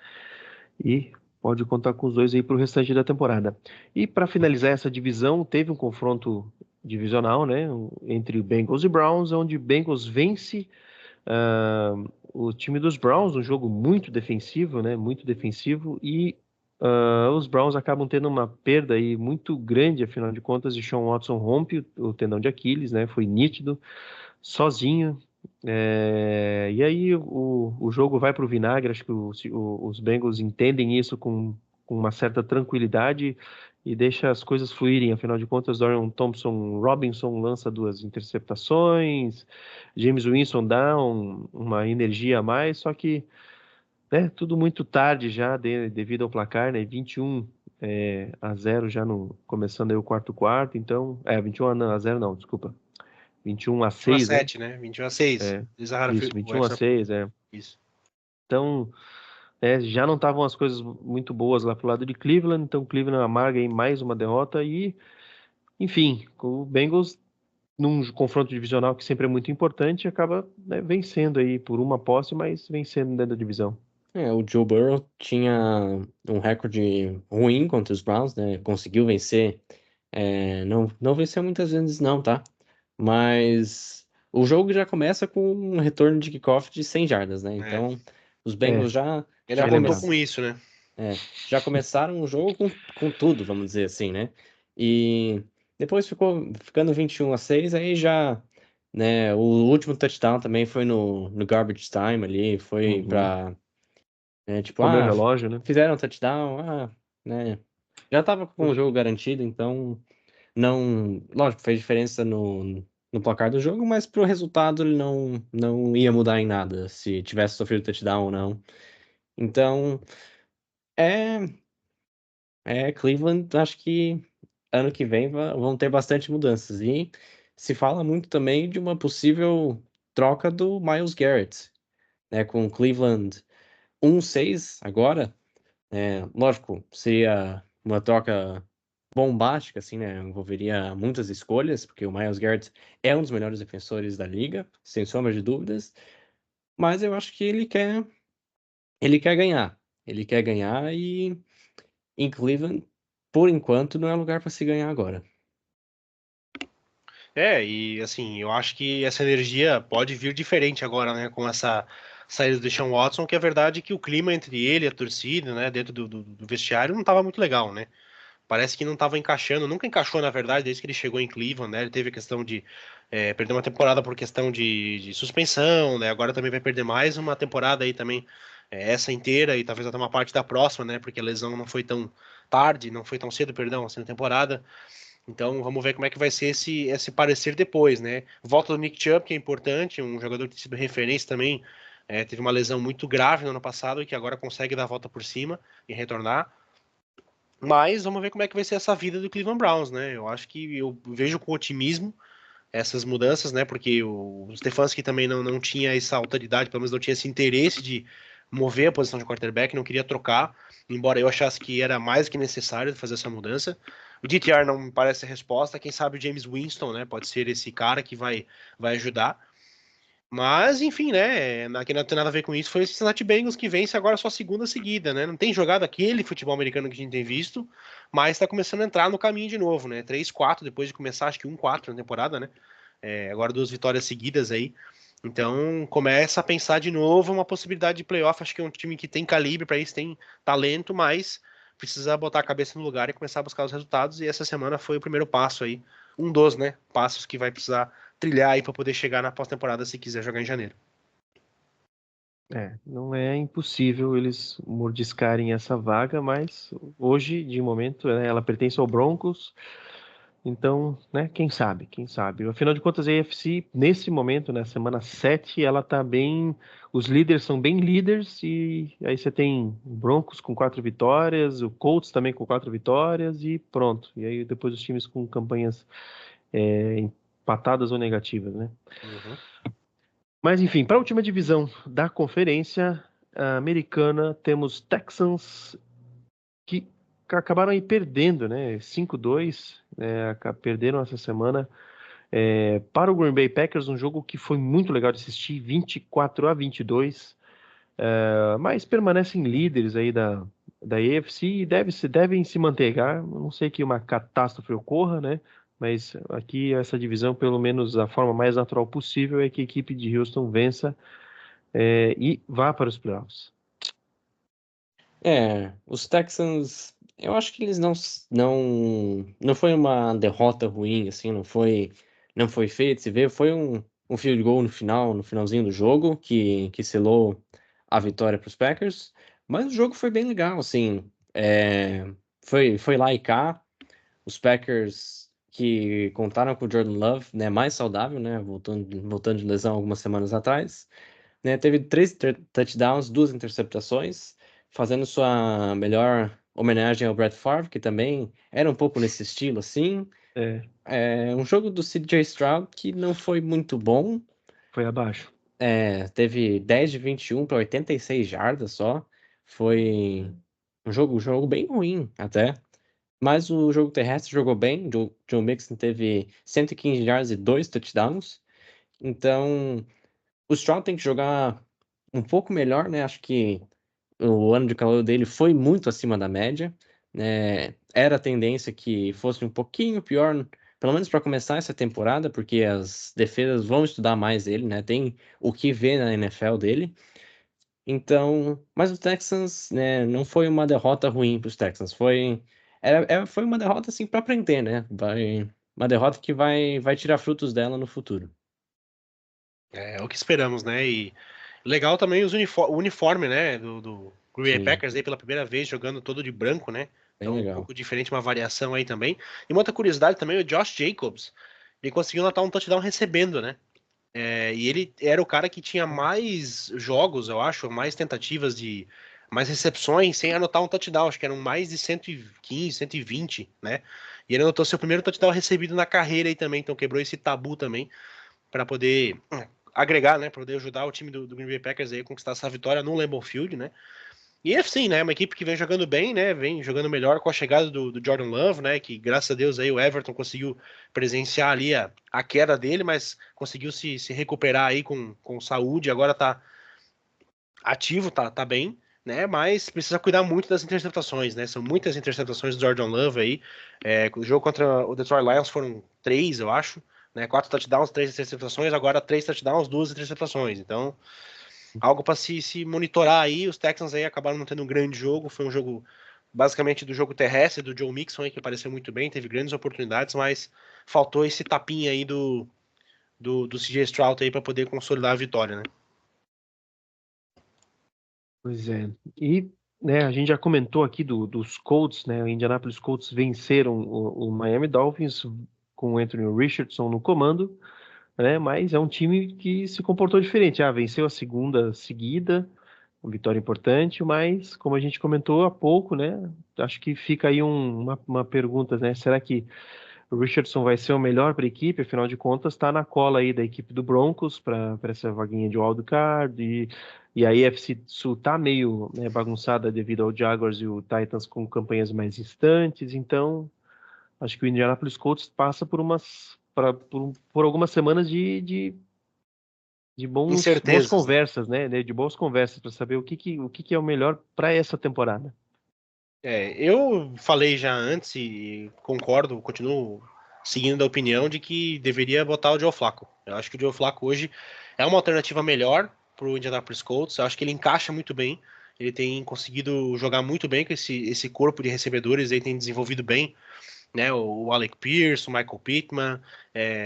e pode contar com os dois aí para o restante da temporada. E para finalizar essa divisão, teve um confronto divisional, né, entre Bengals e Browns, onde Bengals vence o time dos Browns, um jogo muito defensivo, né, muito defensivo, e os Browns acabam tendo uma perda aí muito grande, afinal de contas, de Sean Watson rompe o tendão de Aquiles, né, foi nítido, sozinho. E aí o jogo vai para o vinagre. Acho que os Bengals entendem isso com uma certa tranquilidade e deixa as coisas fluírem. Afinal de contas, Dorian Thompson Robinson lança 2 interceptações, James Winston dá uma energia a mais, só que né, tudo muito tarde já devido ao placar, né, 21-0 já no começando aí o quarto, então 21-0 não, desculpa. 21-6, né? 21-7, né? 21-6. É, Desarra isso, o extra. 21-6, Isso. Então, já não estavam as coisas muito boas lá pro lado de Cleveland, então Cleveland amarga aí mais uma derrota e, enfim, o Bengals num confronto divisional que sempre é muito importante, acaba, né, vencendo aí por uma posse, mas vencendo dentro da divisão. O Joe Burrow tinha um recorde ruim contra os Browns, né? Conseguiu vencer Não venceu muitas vezes não, tá? Mas o jogo já começa com um retorno de kickoff de 100 jardas, né? É. Então, os É, Bengals já, Ainda já, bem contou lembrado. com isso, né? já começaram o jogo com tudo, vamos dizer assim, né? E depois ficando 21-6, aí já, né? O último touchdown também foi no garbage time ali, foi Uhum. pra, tipo, Comeu o relógio, né? fizeram um touchdown, né? Já tava com o jogo garantido, então não, lógico, fez diferença no placar do jogo, mas pro resultado ele não ia mudar em nada se tivesse sofrido touchdown ou não. Então, é, Cleveland, acho que ano que vem vão ter bastante mudanças. E se fala muito também de uma possível troca do Myles Garrett, né, com o Cleveland 1-6 agora. Lógico, seria uma troca bombástica, assim, né? Envolveria muitas escolhas, porque o Myles Garrett é um dos melhores defensores da liga, sem sombra de dúvidas. Mas eu acho que ele quer ganhar. Ele quer ganhar e em Cleveland, por enquanto, não é lugar para se ganhar agora. E assim, eu acho que essa energia pode vir diferente agora, né? Com essa saída do Deshaun Watson, que é verdade que o clima entre ele e a torcida, né, dentro do vestiário, não estava muito legal, né? Parece que não estava encaixando, nunca encaixou, na verdade, desde que ele chegou em Cleveland, né? Ele teve a questão de perder uma temporada por questão de suspensão, né? Agora também vai perder mais uma temporada aí também, essa inteira, e talvez até uma parte da próxima, né? Porque a lesão não foi tão tarde, não foi tão cedo, perdão, assim, na temporada. Então vamos ver como é que vai ser esse parecer depois, né? Volta do Nick Chubb, que é importante, um jogador que tem sido referência também. Teve uma lesão muito grave no ano passado e que agora consegue dar a volta por cima e retornar. Mas vamos ver como é que vai ser essa vida do Cleveland Browns, né? Eu acho que eu vejo com otimismo essas mudanças, né? Porque o Stefanski também não tinha essa autoridade, pelo menos não tinha esse interesse de mover a posição de quarterback, não queria trocar, embora eu achasse que era mais que necessário fazer essa mudança. O DTR não me parece a resposta, quem sabe o James Winston, né? Pode ser esse cara que vai ajudar. Mas, enfim, né? Que não tem nada a ver com isso. Foi o Cincinnati Bengals que vence agora a sua segunda seguida, né? Não tem jogado aquele futebol americano que a gente tem visto, mas tá começando a entrar no caminho de novo, né? 3-4 depois de começar, acho que 1-4 na temporada, né? Agora 2 vitórias seguidas aí. Então começa a pensar de novo uma possibilidade de playoff. Acho que é um time que tem calibre para isso, tem talento, mas precisa botar a cabeça no lugar e começar a buscar os resultados. E essa semana foi o primeiro passo aí, um dos, né, passos que vai precisar trilhar aí para poder chegar na pós-temporada se quiser jogar em janeiro. Não é impossível eles mordiscarem essa vaga, mas hoje, de momento, né, ela pertence ao Broncos. Então, né, quem sabe, quem sabe. Afinal de contas, a AFC, nesse momento, na semana 7, ela tá bem. Os líderes são bem líderes, e aí você tem o Broncos com 4 vitórias, o Colts também com 4 vitórias, e pronto. E aí depois os times com campanhas empatadas ou negativas, né? Uhum. Mas enfim, para a última divisão da conferência americana, temos Texans que acabaram aí perdendo, né? 5-2, né? Perderam essa semana para o Green Bay Packers, um jogo que foi muito legal de assistir, 24-22, mas permanecem líderes aí da AFC e devem se manter. A não sei que uma catástrofe ocorra, né? Mas aqui essa divisão, pelo menos a forma mais natural possível, é que a equipe de Houston vença e vá para os playoffs. Os Texans, eu acho que eles não foi uma derrota ruim, assim, não foi feio de se ver, foi um field goal no finalzinho do jogo, que selou a vitória para os Packers, mas o jogo foi bem legal, assim, foi lá e cá, os Packers que contaram com o Jordan Love, né, mais saudável, né, voltando de lesão algumas semanas atrás, né? Teve 3 touchdowns, 2 interceptações, fazendo sua melhor homenagem ao Brett Favre, que também era um pouco nesse estilo, assim. É, Um jogo do CJ Stroud que não foi muito bom. foi abaixo. Teve 10 de 21 para 86 jardas só. Foi um jogo bem ruim até. Mas o jogo terrestre jogou bem. Joe Mixon teve 115 jardas e 2 touchdowns. Então, o Stroud tem que jogar um pouco melhor, né? Acho que o ano de calor dele foi muito acima da média, né? era a tendência que fosse um pouquinho pior, pelo menos para começar essa temporada, porque as defesas vão estudar mais ele, né? Tem o que ver na NFL dele. Então, mas o Texans, né, não foi uma derrota ruim para os Texans, foi uma derrota assim para aprender, né? Uma derrota que vai tirar frutos dela no futuro. É o que esperamos, né? E legal também o uniforme, né? Do Green Bay Sim, Packers aí pela primeira vez jogando todo de branco, né? bem Então um legal. pouco diferente, uma variação aí também. E uma outra curiosidade também, o Josh Jacobs, ele conseguiu anotar um touchdown recebendo, né? E ele era o cara que tinha mais jogos, eu acho, mais tentativas de mais recepções sem anotar um touchdown, acho que eram mais de 115, 120, né? E ele anotou seu primeiro touchdown recebido na carreira aí também, então quebrou esse tabu também para poder agregar, né, para poder ajudar o time do Green Bay Packers aí a conquistar essa vitória no Lambeau Field, né? E assim, né, uma equipe que vem jogando bem, né, vem jogando melhor com a chegada do Jordan Love, né, que graças a Deus aí o Everton conseguiu presenciar ali a queda dele, mas conseguiu se recuperar aí com saúde, agora tá ativo, tá bem, né, mas precisa cuidar muito das interceptações, né, são muitas interceptações do Jordan Love aí, o jogo contra o Detroit Lions foram 3, eu acho, né, 4 touchdowns, 3 interceptações, agora 3 touchdowns, 2 interceptações, então algo para se monitorar aí. Os Texans aí acabaram não tendo um grande jogo. Foi um jogo basicamente do jogo terrestre do Joe Mixon aí, que apareceu muito bem, teve grandes oportunidades, mas faltou esse tapinha aí do CJ Stroud aí para poder consolidar a vitória, né? Pois é. E, né, a gente já comentou aqui dos Colts, né? O Indianapolis Colts venceram o Miami Dolphins com o Anthony Richardson no comando, né? Mas é um time que se comportou diferente. Venceu a segunda seguida, uma vitória importante, mas como a gente comentou há pouco, né? Acho que fica aí uma pergunta, né? Será que o Richardson vai ser o melhor para a equipe? Afinal de contas, está na cola aí da equipe do Broncos para essa vaguinha de wildcard e a AFC Sul tá meio, né, bagunçada devido ao Jaguars e o Titans com campanhas mais distantes. Então, acho que o Indianapolis Colts passa por algumas semanas de boas Incertezas, né? conversas, né? De boas conversas para saber o que é o melhor para essa temporada. Eu falei já antes e concordo, continuo seguindo a opinião de que deveria botar o Joe Flacco. Eu acho que o Joe Flacco hoje é uma alternativa melhor para o Indianapolis Colts. Eu acho que ele encaixa muito bem. Ele tem conseguido jogar muito bem com esse corpo de recebedores. Ele tem desenvolvido bem, né? O Alec Pierce, o Michael Pittman,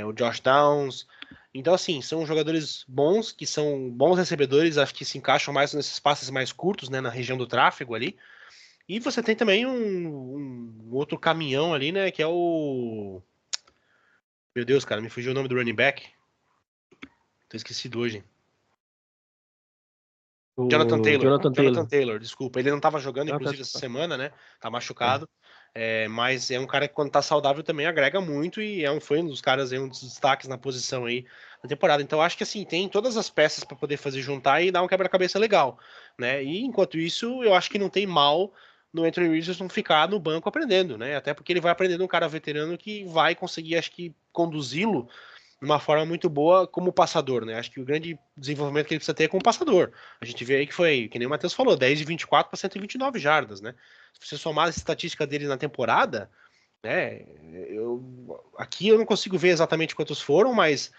o Josh Downs. Então, assim, são jogadores bons, que são bons recebedores. Acho que se encaixam mais nesses passes mais curtos, né? Na região do tráfego ali. E você tem também um outro caminhão ali, né? Que é o. Meu Deus, cara, me fugiu o nome do running back. Tô esquecido hoje. Jonathan O Taylor. Jonathan Jonathan Taylor. Taylor, desculpa. Ele não tava jogando, Ah, tá, inclusive, essa desculpa. semana, né? Tá É. machucado. Mas é um cara que, quando tá saudável, também agrega muito e foi um dos caras aí, um dos destaques na posição aí na temporada. Então, acho que assim, tem todas as peças para poder fazer juntar e dar um quebra-cabeça legal, né? E enquanto isso, eu acho que não tem mal no Anthony Richardson ficar no banco aprendendo, né? Até porque ele vai aprendendo um cara veterano que vai conseguir, acho que, conduzi-lo de uma forma muito boa como passador, né? Acho que o grande desenvolvimento que ele precisa ter é como passador. A gente vê aí que foi, que nem o Matheus falou, 10 de 24 para 129 jardas, né? Se você somar a estatística dele na temporada, né? Aqui eu não consigo ver exatamente quantos foram, mas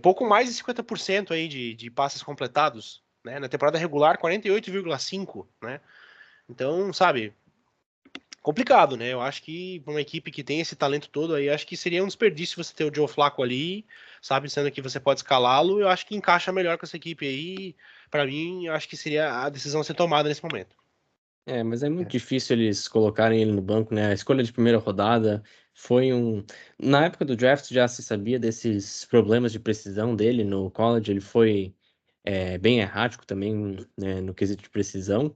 pouco mais de 50% aí de passes completados, né? Na temporada regular, 48,5, né? Então, sabe, complicado, né? Eu acho que pra uma equipe que tem esse talento todo aí, acho que seria um desperdício você ter o Joe Flacco ali, sabe, sendo que você pode escalá-lo, eu acho que encaixa melhor com essa equipe aí. Pra mim, eu acho que seria a decisão a ser tomada nesse momento. Mas é muito É. difícil eles colocarem ele no banco, né? A escolha de primeira rodada foi um. Na época do draft já se sabia desses problemas de precisão dele no college. Ele foi bem errático também, né, no quesito de precisão,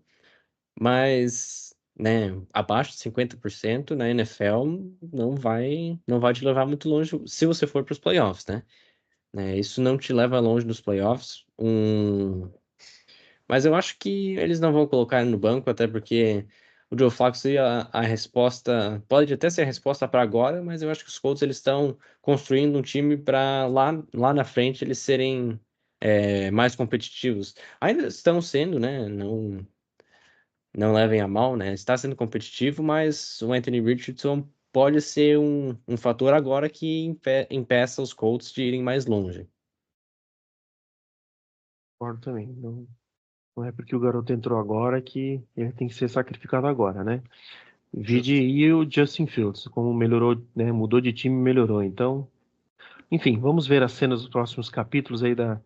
mas, né, abaixo de 50% na NFL não vai te levar muito longe se você for para os playoffs, né? Isso não te leva longe dos playoffs. Mas eu acho que eles não vão colocar ele no banco, até porque o Joe Flacco seria a resposta, pode até ser a resposta para agora, mas eu acho que os Colts eles estão construindo um time para lá na frente eles serem mais competitivos. Ainda estão sendo, né? Não, não levem a mal, né? Está sendo competitivo, mas o Anthony Richardson pode ser um fator agora que impeça os Colts de irem mais longe. Concordo também. Não é porque o garoto entrou agora que ele tem que ser sacrificado agora, né? Vide Justo. e o Justin Fields, como melhorou, né? Mudou de time e melhorou. Então, enfim, vamos ver as cenas dos próximos capítulos aí da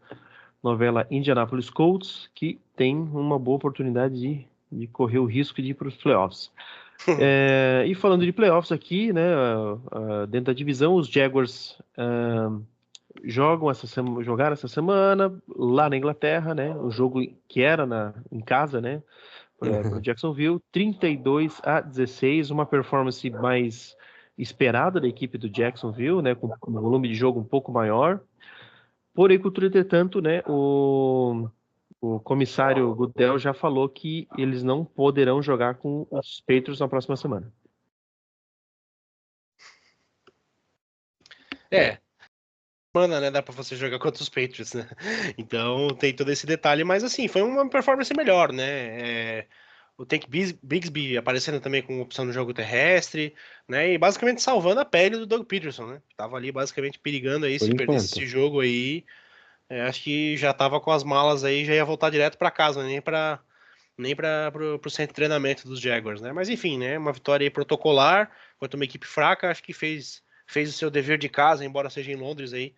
novela Indianapolis Colts, que tem uma boa oportunidade de correr o risco de ir para os playoffs. E falando de playoffs aqui, né, dentro da divisão, os Jaguars jogaram essa semana lá na Inglaterra, né, o jogo que era em casa, né, para Jacksonville, 32-16, uma performance mais esperada da equipe do Jacksonville, né, com um volume de jogo um pouco maior. Porém, contudo, entretanto, né, o comissário Goodell já falou que eles não poderão jogar com os Patriots na próxima semana. Semana, né? Dá pra você jogar contra os Patriots, né? Então tem todo esse detalhe, mas assim, foi uma performance melhor, né? O Tank Bigsby aparecendo também com opção no jogo terrestre, né? E basicamente salvando a pele do Doug Peterson, né? Tava ali basicamente perigando aí, Por se perdesse enquanto. esse jogo aí, acho que já tava com as malas aí, já ia voltar direto pra casa, nem para pro centro de treinamento dos Jaguars, né? Mas enfim, né? Uma vitória aí protocolar contra uma equipe fraca, acho que fez o seu dever de casa, embora seja em Londres aí,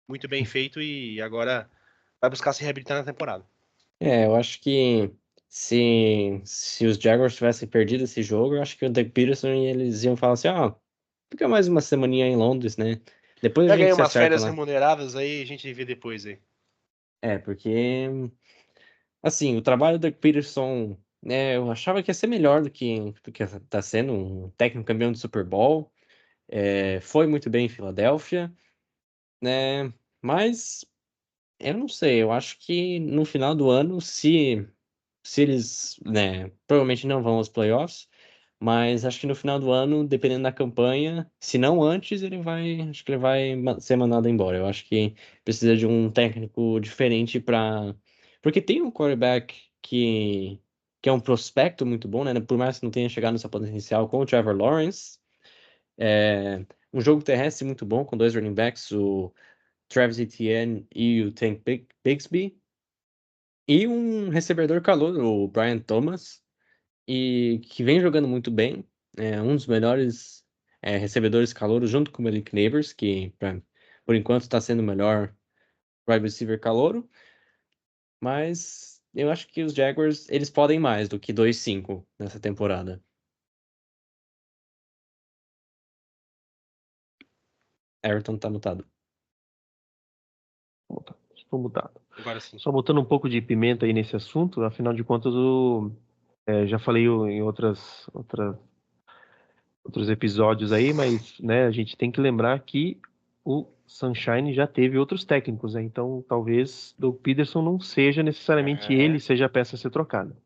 muito bem feito e agora vai buscar se reabilitar na temporada. Eu acho que se os Jaguars tivessem perdido esse jogo, eu acho que o Doug Peterson e eles iam falar assim, fica mais uma semaninha em Londres, né? Depois a Pega aí gente se umas acerta férias lá. remuneradas aí, a gente vê depois aí. Porque, assim, o trabalho do Doug Peterson, né, eu achava que ia ser melhor do que tá sendo um técnico campeão de Super Bowl. Foi muito bem em Filadélfia, né? Mas eu não sei, eu acho que no final do ano, se eles, né, provavelmente não vão aos playoffs, mas acho que no final do ano, dependendo da campanha, se não antes, acho que ele vai ser mandado embora. Eu acho que precisa de um técnico diferente porque tem um quarterback que é um prospecto muito bom, né? Por mais que não tenha chegado no seu potencial com o Trevor Lawrence, é um jogo terrestre muito bom com dois running backs, o Travis Etienne e o Tank Bigsby. E um recebedor calouro, o Brian Thomas, e que vem jogando muito bem. É um dos melhores recebedores calouros, junto com o Malik Neighbors, que por enquanto está sendo o melhor wide receiver calouro. Mas eu acho que os Jaguars eles podem mais do que 2-5 nessa temporada. Everton tá mutado. Estou mudado. Agora sim. Só botando um pouco de pimenta aí nesse assunto, afinal de contas, já falei em outros episódios aí, mas né, a gente tem que lembrar que o Sunshine já teve outros técnicos, né? Então talvez o Peterson não seja necessariamente ele seja a peça a ser trocada.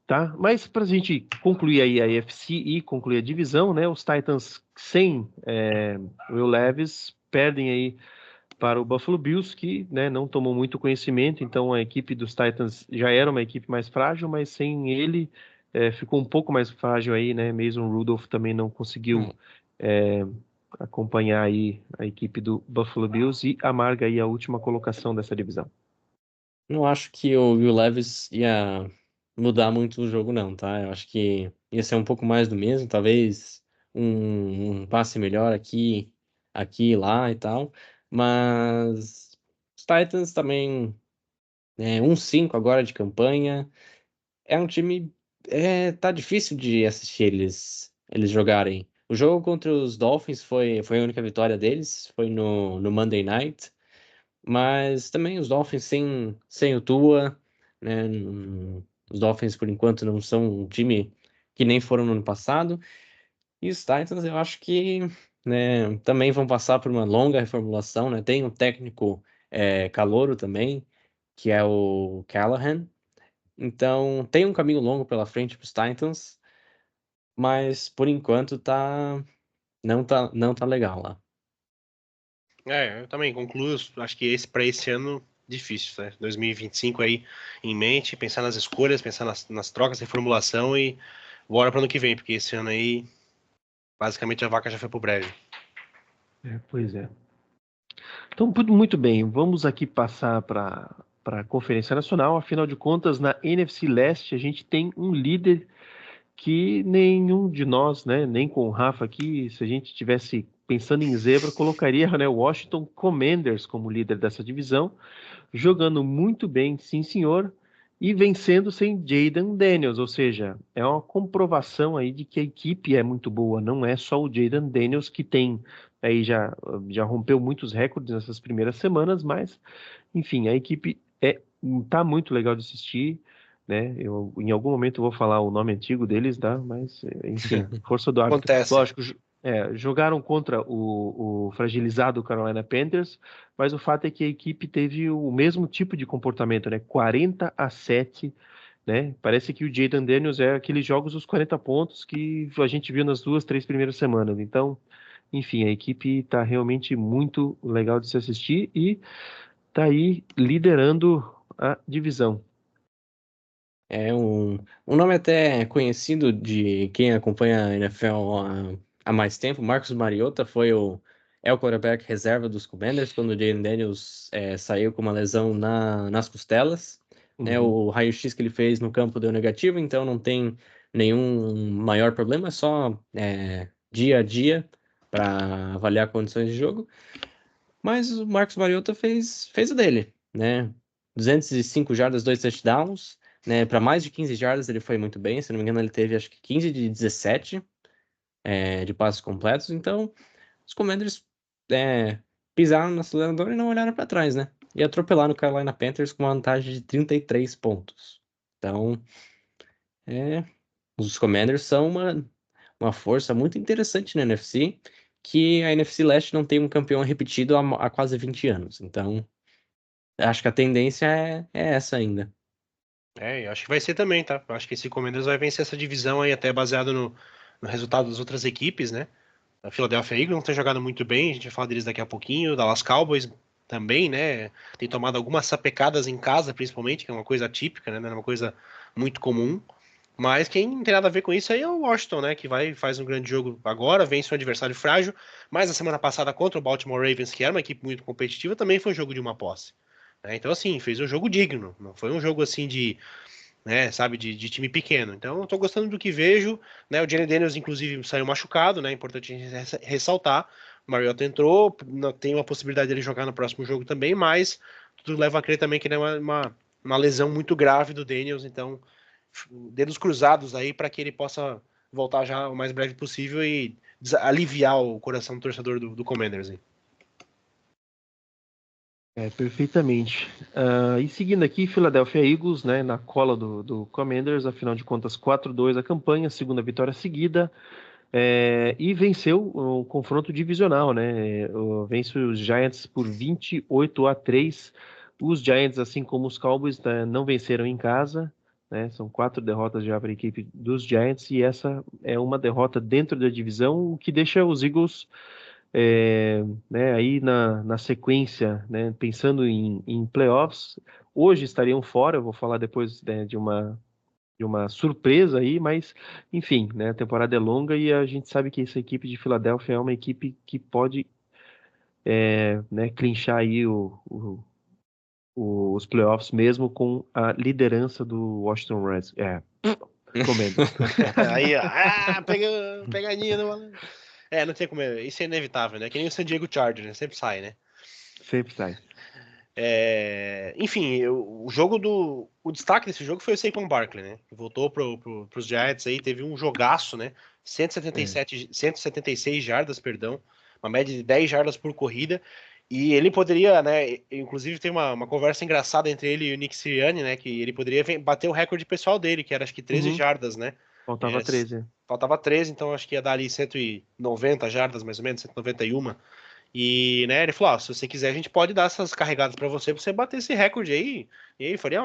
Tá? Mas para a gente concluir aí a AFC e concluir a divisão, né? Os Titans sem Will Levis perdem aí para o Buffalo Bills, que né, não tomou muito conhecimento, então a equipe dos Titans já era uma equipe mais frágil, mas sem ele ficou um pouco mais frágil aí, né? Mason Rudolph também não conseguiu acompanhar aí a equipe do Buffalo Bills e amarga aí a última colocação dessa divisão. Não acho que o Will Levis ia mudar muito o jogo, não, tá? Eu acho que ia ser um pouco mais do mesmo, talvez um passe melhor aqui e lá e tal. Mas os Titans também, 1-5 agora de campanha. É um time. Tá difícil de assistir eles jogarem. O jogo contra os Dolphins foi a única vitória deles, foi no Monday Night. Mas também os Dolphins sem o Tua, né? Os Dolphins, por enquanto, não são um time que nem foram no ano passado. E os Titans, eu acho que né, também vão passar por uma longa reformulação, né? Tem um técnico calouro também, que é o Callahan. Então, tem um caminho longo pela frente para os Titans, mas por enquanto não tá legal lá. Eu também concluo, acho que para esse ano difícil, né? 2025 aí em mente, pensar nas escolhas, pensar nas trocas, reformulação e bora para ano que vem, porque esse ano aí, basicamente, a vaca já foi pro brejo. Pois é. Então, muito bem, vamos aqui passar para a Conferência Nacional. Afinal de contas, na NFC Leste, a gente tem um líder que nenhum de nós, né, nem com o Rafa aqui, se a gente tivesse pensando em zebra, colocaria, né, o Washington Commanders como líder dessa divisão, jogando muito bem, sim senhor, e vencendo sem Jayden Daniels, ou seja, é uma comprovação aí de que a equipe é muito boa, não é só o Jayden Daniels que tem, aí já rompeu muitos recordes nessas primeiras semanas, mas, enfim, a equipe tá muito legal de assistir, né? Eu em algum momento eu vou falar o nome antigo deles, tá? Mas, enfim, força do hábito. Acontece. Lógico, jogaram contra o fragilizado Carolina Panthers, mas o fato é que a equipe teve o mesmo tipo de comportamento, né? 40-7, né? Parece que o Jayden Daniels é aqueles jogos dos 40 pontos que a gente viu nas 2, 3 primeiras semanas. Então, enfim, a equipe está realmente muito legal de se assistir e está aí liderando a divisão. É um nome até conhecido de quem acompanha a NFL há mais tempo. Marcus Mariota é o quarterback reserva dos Commanders quando o Jayden Daniels saiu com uma lesão nas costelas. Né, o raio-x que ele fez no campo deu negativo, então não tem nenhum maior problema, é só dia a dia para avaliar condições de jogo. Mas o Marcus Mariota fez o dele, né? 205 jardas, 2 touchdowns, né? Para mais de 15 jardas ele foi muito bem. Se não me engano, ele teve acho que 15 de 17 de passos completos. Então, os Commanders pisaram no acelerador e não olharam para trás, né? E atropelaram o Carolina Panthers com uma vantagem de 33 pontos. Então, os Commanders são uma força muito interessante na NFC, que a NFC Leste não tem um campeão repetido há quase 20 anos. Então, acho que a tendência é essa ainda. Eu acho que vai ser também, tá? Eu acho que esse Commanders vai vencer essa divisão aí, até baseado no resultado das outras equipes, né? A Philadelphia Eagles não tem jogado muito bem, a gente vai falar deles daqui a pouquinho. O Dallas Cowboys também, né? Tem tomado algumas sapecadas em casa, principalmente, que é uma coisa atípica, né? Não é uma coisa muito comum. Mas quem não tem nada a ver com isso aí é o Washington, né? Que faz um grande jogo agora, vence um adversário frágil. Mas a semana passada contra o Baltimore Ravens, que era uma equipe muito competitiva, também foi um jogo de uma posse. Então, assim, fez um jogo digno. Não foi um jogo assim de, né, sabe, de time pequeno. Então, eu tô gostando do que vejo, né? O Jayden Daniels, inclusive, saiu machucado, né? Importante a gente ressaltar. O Mariota entrou, tem uma possibilidade dele jogar no próximo jogo também, mas tudo leva a crer também que não é uma lesão muito grave do Daniels, então dedos cruzados aí para que ele possa voltar já o mais breve possível e aliviar o coração do torcedor do Commanders. Hein? Perfeitamente. E seguindo aqui, Philadelphia Eagles, né, na cola do Commanders, afinal de contas, 4-2 a campanha, segunda vitória seguida, e venceu o confronto divisional, né? Vence os Giants por 28-3. Os Giants, assim como os Cowboys, né, não venceram em casa, né? São 4 derrotas já para a equipe dos Giants, e essa é uma derrota dentro da divisão, o que deixa os Eagles né, aí na sequência, né, pensando em playoffs, hoje estariam fora, eu vou falar depois, né, de uma surpresa aí, mas enfim, né, a temporada é longa e a gente sabe que essa equipe de Filadélfia é uma equipe que pode né, clinchar aí os playoffs mesmo com a liderança do Washington Redskins. Commanders. Aí, ó, pegadinha do malandro. Não tem como, isso é inevitável, né? Que nem o San Diego Chargers, né? Sempre sai, né? Sempre sai. Enfim, o destaque desse jogo foi o Saquon Barkley, né? Que voltou pros Giants aí, teve um jogaço, né? 176 jardas, perdão, uma média de 10 jardas por corrida. E ele poderia, né? Inclusive tem uma conversa engraçada entre ele e o Nick Sirianni, né? Que ele poderia bater o recorde pessoal dele, que era acho que 13 jardas, né? Faltava 13. Faltava 13, então acho que ia dar ali 190 jardas, mais ou menos, 191. E, né, ele falou, se você quiser, a gente pode dar essas carregadas para você bater esse recorde aí. E aí seria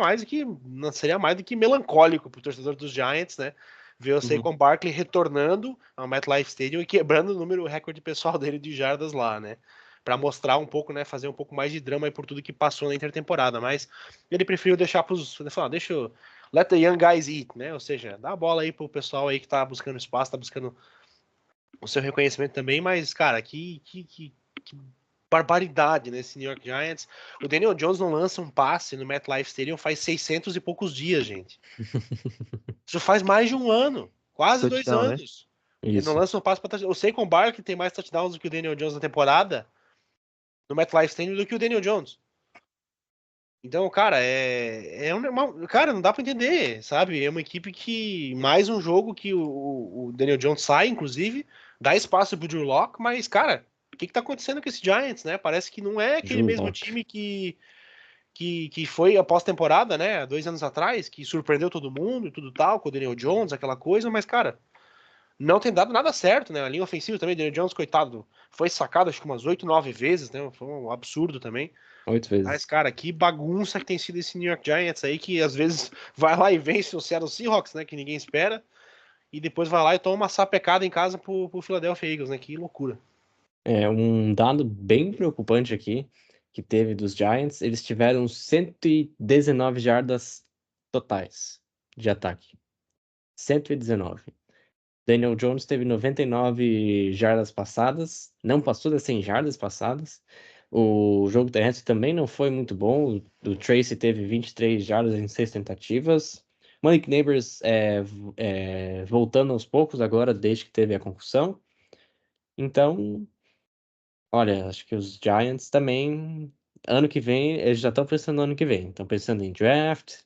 mais do que melancólico pro torcedor dos Giants, né? Ver o Saquon Barkley retornando ao MetLife Stadium e quebrando o recorde pessoal dele de jardas lá, né? para mostrar um pouco, né, fazer um pouco mais de drama aí por tudo que passou na intertemporada, mas ele preferiu deixar pros, ele falou, deixa eu let the young guys eat, né? Ou seja, dá a bola aí pro pessoal aí que tá buscando espaço, tá buscando o seu reconhecimento também, mas cara, que barbaridade nesse New York Giants. O Daniel Jones não lança um passe no MetLife Stadium faz 600 e poucos dias, gente. Isso faz mais de um ano, quase 2 Touchdown, né? anos. Ele não Isso. lança um passe para touchdown. O Saquon Barkley tem mais touchdowns do que o Daniel Jones na temporada no MetLife Stadium do que o Daniel Jones. Então, cara, cara, não dá pra entender, sabe? É uma equipe que mais um jogo que o Daniel Jones sai, inclusive, dá espaço pro Drew Lock, mas, cara, o que tá acontecendo com esse Giants, né? Parece que não é aquele Drew mesmo Lock. time que foi após temporada, né? 2 anos atrás, que surpreendeu todo mundo e tudo tal, com o Daniel Jones, aquela coisa, mas, cara, não tem dado nada certo, né? A linha ofensiva também, Daniel Jones, coitado, foi sacado acho que umas 8, 9 vezes, né? Foi um absurdo também. 8 Mas, vezes. cara, que bagunça que tem sido esse New York Giants aí, que às vezes vai lá e vence o Seattle Seahawks, né? Que ninguém espera, e depois vai lá e toma uma sapecada em casa pro Philadelphia Eagles, né? Que loucura. É um dado bem preocupante aqui que teve dos Giants. Eles tiveram 119 jardas totais de ataque. 119. Daniel Jones teve 99 jardas passadas, não passou das 100 jardas passadas. O jogo terrestre também não foi muito bom. O Tracy teve 23 jardas em 6 tentativas. Malik Neighbors voltando aos poucos agora, desde que teve a concussão. Então, olha, acho que os Giants também, ano que vem, eles já estão pensando no ano que vem. Estão pensando em draft,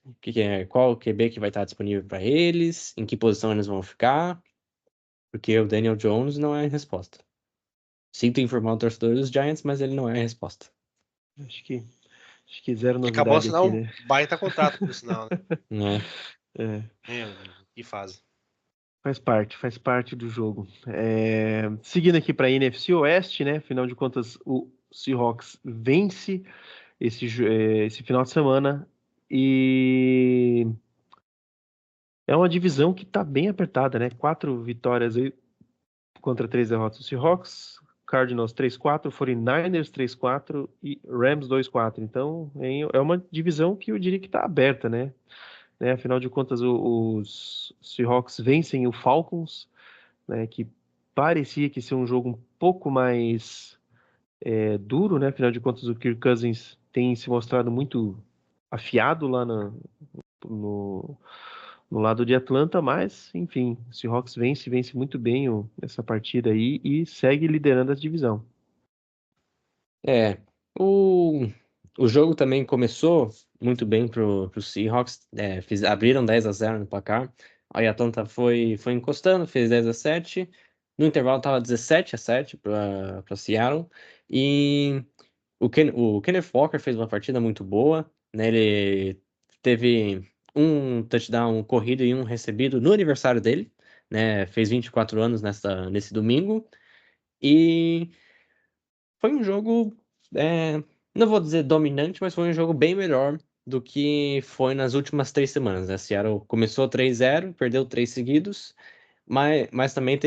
qual o QB que vai estar disponível para eles, em que posição eles vão ficar. Porque o Daniel Jones não é a resposta. Sinto informar o torcedor dos Giants, mas ele não é a resposta. Acho que zero Que acabou de novidade assinar aqui, um né? baita contrato, por sinal, né? Né? É, Que fase. faz parte do jogo. Seguindo aqui para a NFC Oeste, né? Afinal de contas, o Seahawks vence esse final de semana e é uma divisão que está bem apertada, né? 4 vitórias aí contra 3 derrotas. O Seahawks, Cardinals 3-4, 49ers 3-4 e Rams 2-4. Então, é uma divisão que eu diria que está aberta, né? Afinal de contas, os Seahawks vencem o Falcons, né? Que parecia que ser um jogo um pouco mais duro, né? Afinal de contas, o Kirk Cousins tem se mostrado muito afiado lá no, no lado de Atlanta, mas, enfim, o Seahawks vence muito bem essa partida aí e segue liderando a divisão. É, o jogo também começou muito bem pro Seahawks. Abriram 10-0 no placar. Aí a Atlanta foi encostando, fez 10-7. No intervalo tava 17-7 para Seattle. E o Kenneth Walker fez uma partida muito boa, né? Ele teve um touchdown corrido e um recebido no aniversário dele, né? Fez 24 anos nesse domingo. E foi um jogo, não vou dizer dominante, mas foi um jogo bem melhor do que foi nas últimas 3 semanas, né? Seattle começou 3-0, perdeu 3 seguidos, mas também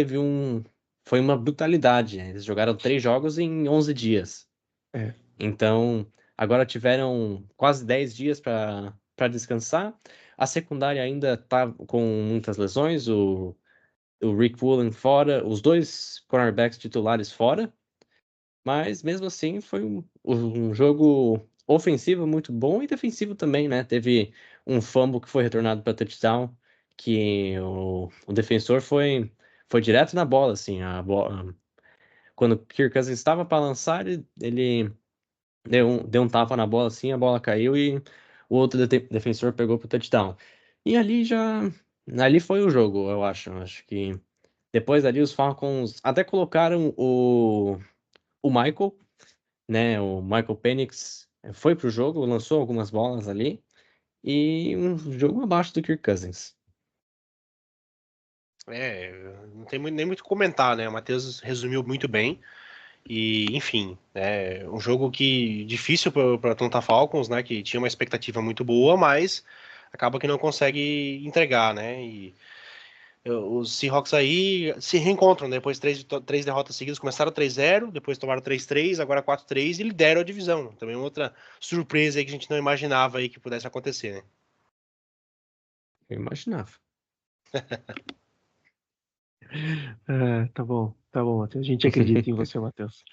foi uma brutalidade, né? Eles jogaram 3 jogos em 11 dias. É. Então, agora tiveram quase 10 dias para descansar. A secundária ainda tá com muitas lesões, o Rick Woolen fora, os dois cornerbacks titulares fora, mas mesmo assim foi um jogo ofensivo muito bom e defensivo também, né? Teve um fumble que foi retornado para touchdown, que o defensor foi direto na bola, assim, a bola. Quando o Kirk Cousins estava para lançar, ele deu um tapa na bola assim, a bola caiu e o outro defensor pegou pro touchdown. E ali foi o jogo, eu acho. Acho que depois ali os Falcons até colocaram o Michael, né? O Michael Penix foi pro jogo, lançou algumas bolas ali e um jogo abaixo do Kirk Cousins. Não tem nem muito o que comentar, né? O Matheus resumiu muito bem. E, enfim, é um jogo que difícil para Atlanta Falcons, né? Que tinha uma expectativa muito boa, mas acaba que não consegue entregar, né? E Os Seahawks aí se reencontram, né? Depois três derrotas seguidas, começaram 3-0, depois tomaram 3-3, agora 4-3 e lideram a divisão. Também outra surpresa aí que a gente não imaginava aí que pudesse acontecer, né? Eu imaginava. Tá bom, Matheus. A gente acredita em você, Matheus.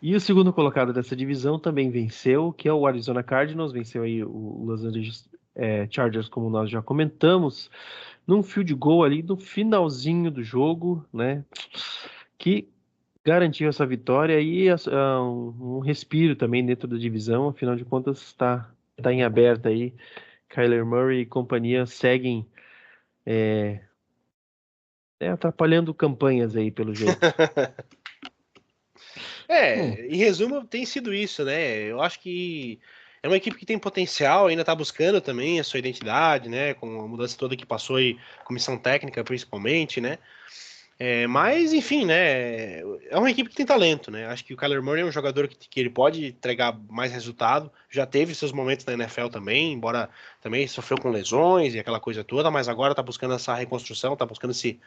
E o segundo colocado dessa divisão também venceu, que é o Arizona Cardinals, venceu aí o Los Angeles Chargers, como nós já comentamos, num field goal ali no finalzinho do jogo, né? Que garantiu essa vitória e um respiro também dentro da divisão, afinal de contas está em aberto aí. Kyler Murray e companhia seguem atrapalhando campanhas aí, pelo jeito. Em resumo, tem sido isso, né? Eu acho que é uma equipe que tem potencial, ainda tá buscando também a sua identidade, né? Com a mudança toda que passou aí, comissão técnica principalmente, né? Mas, enfim, né? É uma equipe que tem talento, né? Acho que o Kyler Murray é um jogador que ele pode entregar mais resultado. Já teve seus momentos na NFL também, embora também sofreu com lesões e aquela coisa toda, mas agora tá buscando essa reconstrução, tá buscando se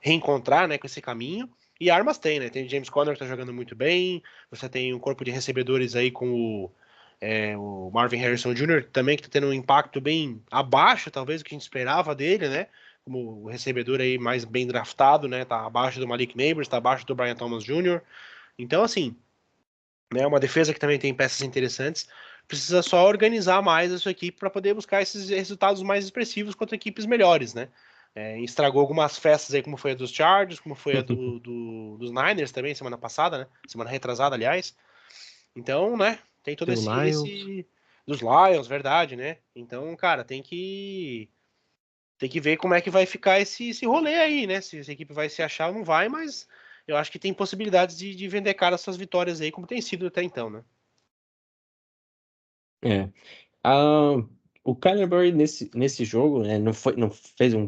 reencontrar, né, com esse caminho. E armas tem, né? Tem o James Conner que tá jogando muito bem. Você tem um corpo de recebedores aí com o Marvin Harrison Jr. também, que tá tendo um impacto bem abaixo, talvez, do que a gente esperava dele, né? Como o recebedor aí mais bem draftado, né? Tá abaixo do Malik Neighbors, tá abaixo do Brian Thomas Jr. Então, assim, né? Uma defesa que também tem peças interessantes. Precisa só organizar mais a sua equipe para poder buscar esses resultados mais expressivos contra equipes melhores, né? Estragou algumas festas aí, como foi a dos Chargers, como foi a dos Niners também, semana passada, né? Semana retrasada, aliás. Então, né? Tem todo Tem o Lions. dos Lions, verdade, né? Então, cara, tem que ver como é que vai ficar esse rolê aí, né? Se a equipe vai se achar ou não vai, mas eu acho que tem possibilidades de vender cara essas vitórias aí, como tem sido até então, né? É. Ah, o Kyler Murray nesse jogo, né, não fez um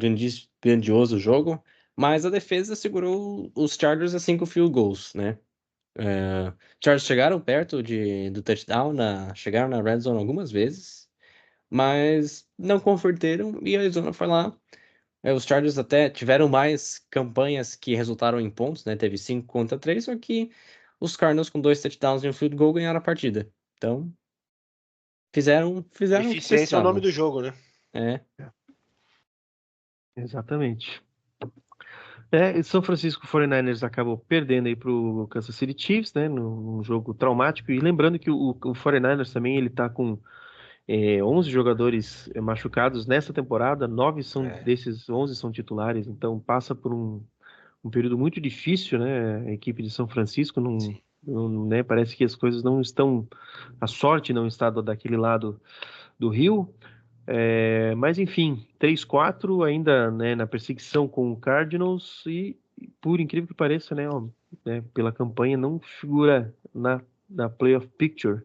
grandioso jogo, mas a defesa segurou os Chargers a 5 field goals, né? Chargers chegaram perto do touchdown, chegaram na red zone algumas vezes, mas não converteram e a Arizona foi lá. Os Chargers até tiveram mais campanhas que resultaram em pontos, né? Teve 5-3, só que os Cardinals com 2 touchdowns e um field goal ganharam a partida. Então, fizeram o que Eficiência é o nome precisavam. do jogo, né? É. Exatamente. E São Francisco 49ers acabou perdendo aí pro Kansas City Chiefs, né, num jogo traumático. E lembrando que o 49ers também ele tá com 11 jogadores machucados nessa temporada, 9 desses 11 são titulares, então passa por um período muito difícil, né, a equipe de São Francisco, Sim. né, parece que as coisas não estão, a sorte não está daquele lado do rio. Mas enfim, 3-4 ainda, né, na perseguição com o Cardinals e por incrível que pareça, né, ó, né, pela campanha não figura na playoff picture.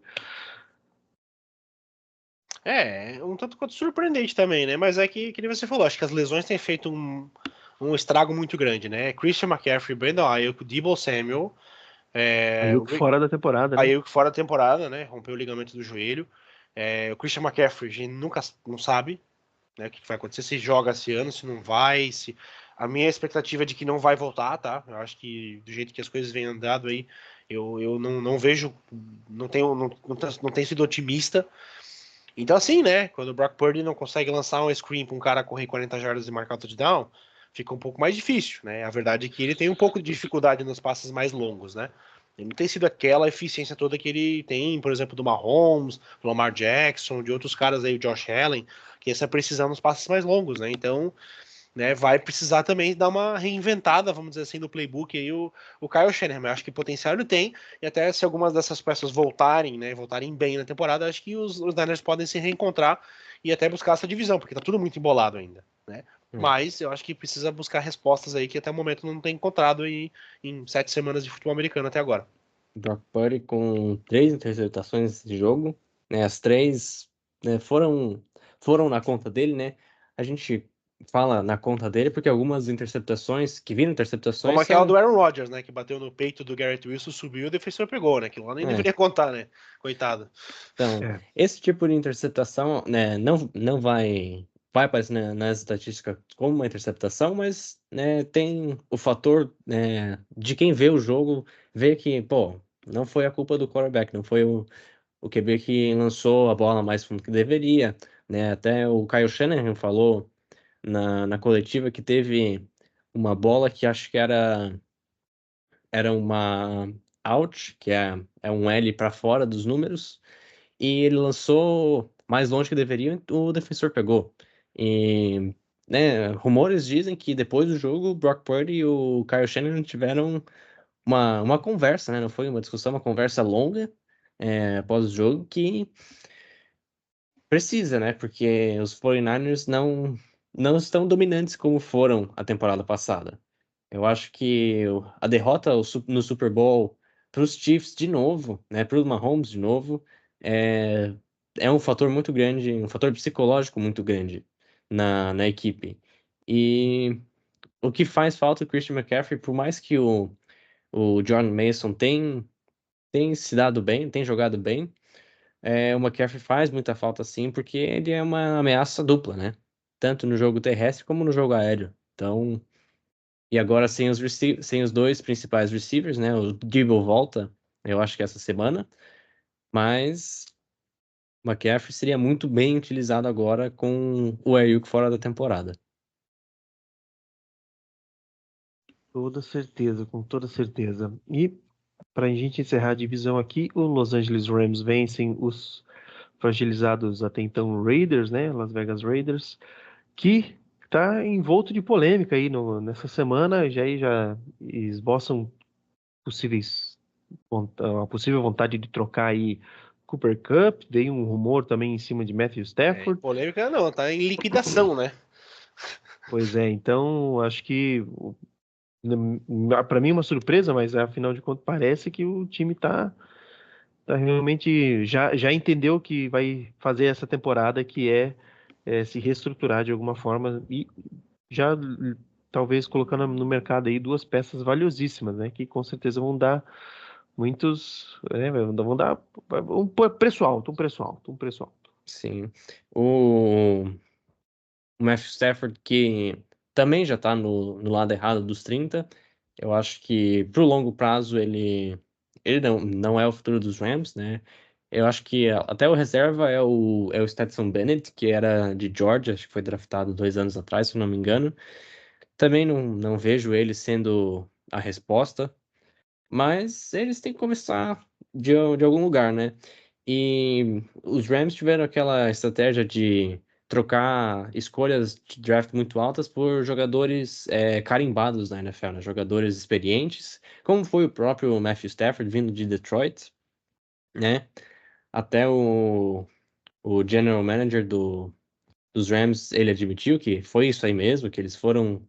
Um tanto quanto surpreendente também, né? Mas é que nem você falou, acho que as lesões têm feito um estrago muito grande, né? Christian McCaffrey, Brandon Ayuk, Deebo Samuel, Aí o fora da temporada, né? Ayuk fora da temporada, né? Rompeu o ligamento do joelho. O Christian McCaffrey, a gente nunca não sabe, né, o que vai acontecer, se joga esse ano, se não vai, se... A minha expectativa é de que não vai voltar, tá? Eu acho que do jeito que as coisas vêm andado aí, eu não vejo, não tenho sido otimista. Então, assim, né? Quando o Brock Purdy não consegue lançar um screen para um cara correr 40 jardas e marcar o touchdown, fica um pouco mais difícil, né? A verdade é que ele tem um pouco de dificuldade nos passes mais longos, né? Ele não tem sido aquela eficiência toda que ele tem, por exemplo, do Mahomes, do Lamar Jackson, de outros caras aí, o Josh Allen, que é essa precisão nos passes mais longos, né? Então, né, vai precisar também dar uma reinventada, vamos dizer assim, no playbook aí o Kyle Shanahan. Eu acho que potencial ele tem, e até se algumas dessas peças voltarem, né, voltarem bem na temporada, acho que os Niners podem se reencontrar e até buscar essa divisão, porque tá tudo muito embolado ainda, né? Mas eu acho que precisa buscar respostas aí que até o momento não tem encontrado aí em 7 semanas de futebol americano até agora. Brock Purdy com 3 interceptações de jogo, né? As 3, né, foram na conta dele, né? A gente fala na conta dele porque algumas interceptações que viram Como interceptações aquela são do Aaron Rodgers, né, que bateu no peito do Garrett Wilson, subiu e o defensor pegou, né? Aquilo lá nem é, deveria contar, né? Coitado. então, É. esse tipo de interceptação, né, não vai vai aparecer nas estatísticas como uma interceptação, mas né, tem o fator né, de quem vê o jogo, vê que, pô, não foi a culpa do quarterback, não foi o QB que lançou a bola mais fundo que deveria, né? Até o Kyle Shanahan falou na coletiva que teve uma bola que acho que era uma out, que é um L para fora dos números, e ele lançou mais longe que deveria, o defensor pegou. E, né, rumores dizem que depois do jogo, o Brock Purdy e o Kyle Shanahan tiveram uma conversa, né? Não foi uma discussão, uma conversa longa após o jogo que precisa, né? Porque os 49ers não estão dominantes como foram a temporada passada. Eu acho que a derrota no Super Bowl para os Chiefs de novo, né? Para o Mahomes de novo, é, é um fator muito grande, um fator psicológico muito grande na equipe. E o que faz falta o Christian McCaffrey, por mais que o Jordan Mason tem se dado bem, tem jogado bem, o McCaffrey faz muita falta sim, porque ele é uma ameaça dupla, né? Tanto no jogo terrestre como no jogo aéreo. Então, e agora sem os dois principais receivers, né? O Debo volta, eu acho que essa semana, mas o McCaffrey seria muito bem utilizado agora com o Ayuk fora da temporada. Toda certeza, com toda certeza. E para a gente encerrar a divisão aqui, o Los Angeles Rams vencem os fragilizados até então Raiders, né? Las Vegas Raiders, que está envolto de polêmica aí nessa semana, já esboçam a possível vontade de trocar aí Cooper Kupp, veio um rumor também em cima de Matthew Stafford. Polêmica não, tá em liquidação, né? Pois é, então acho que para mim é uma surpresa, mas afinal de contas parece que o time tá realmente já entendeu que vai fazer essa temporada, que é se reestruturar de alguma forma e já talvez colocando no mercado aí duas peças valiosíssimas, né? Que com certeza vão dar muitos, vão dar um preço alto, um preço alto. Sim. O Matthew Stafford, que também já está no lado errado dos 30, eu acho que pro longo prazo ele não é o futuro dos Rams, né? Eu acho que até o reserva é o Stetson Bennett, que era de Georgia, acho que foi draftado 2 anos atrás, se eu não me engano. Também não vejo ele sendo a resposta, mas eles têm que começar de algum lugar, né? E os Rams tiveram aquela estratégia de trocar escolhas de draft muito altas por jogadores carimbados na NFL, né? Jogadores experientes, como foi o próprio Matthew Stafford vindo de Detroit, né? Até o general manager dos Rams, ele admitiu que foi isso aí mesmo, que eles foram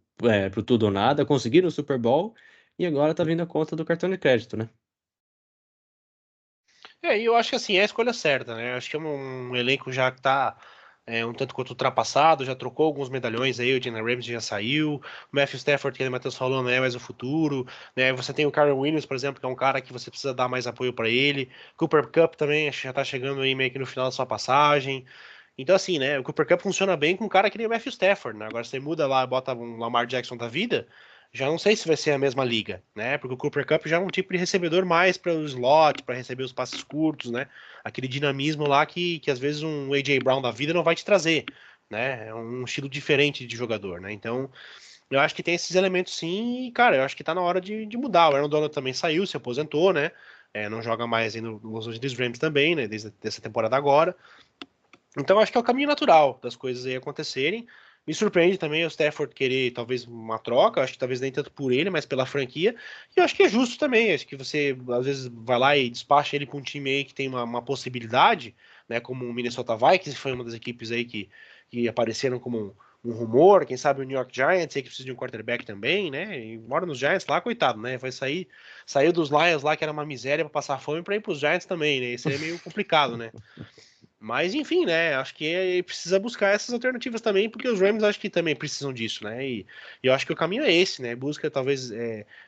pro tudo ou nada, conseguiram o Super Bowl e agora tá vindo a conta do cartão de crédito, né? E eu acho que assim, é a escolha certa, né? Eu acho que é um elenco já que tá um tanto quanto ultrapassado, já trocou alguns medalhões aí, o Jalen Ramsey já saiu, o Matthew Stafford, que o Matheus falou, não é mais o futuro, né? Você tem o Kyren Williams, por exemplo, que é um cara que você precisa dar mais apoio para ele. Cooper Kupp também, acho que já tá chegando aí meio que no final da sua passagem. Então, assim, né? O Cooper Kupp funciona bem com um cara que nem o Matthew Stafford, né? Agora você muda lá, bota um Lamar Jackson da vida, já não sei se vai ser a mesma liga, né? Porque o Cooper Kupp já é um tipo de recebedor mais para o slot, para receber os passes curtos, né? Aquele dinamismo lá que às vezes um AJ Brown da vida não vai te trazer, né? É um estilo diferente de jogador, né? Então, eu acho que tem esses elementos sim, e, cara, eu acho que tá na hora de mudar. O Aaron Donald também saiu, se aposentou, né? Não joga mais aí no Los Angeles Rams também, né? Desde essa temporada agora. Então, acho que é o caminho natural das coisas aí acontecerem. Me surpreende também o Stafford querer talvez uma troca, acho que talvez nem tanto por ele, mas pela franquia. E eu acho que é justo também. Acho que você às vezes vai lá e despacha ele para um time aí que tem uma possibilidade, né? Como o Minnesota Vikings, foi uma das equipes aí que apareceram como um rumor. Quem sabe o New York Giants aí que precisa de um quarterback também, né? E mora nos Giants lá, coitado, né? Saiu dos Lions lá, que era uma miséria para passar fome, para ir para os Giants também, né? Isso aí é meio complicado, né? Mas enfim, né? Acho que precisa buscar essas alternativas também, porque os Rams acho que também precisam disso, né? E eu acho que o caminho é esse, né? Busca talvez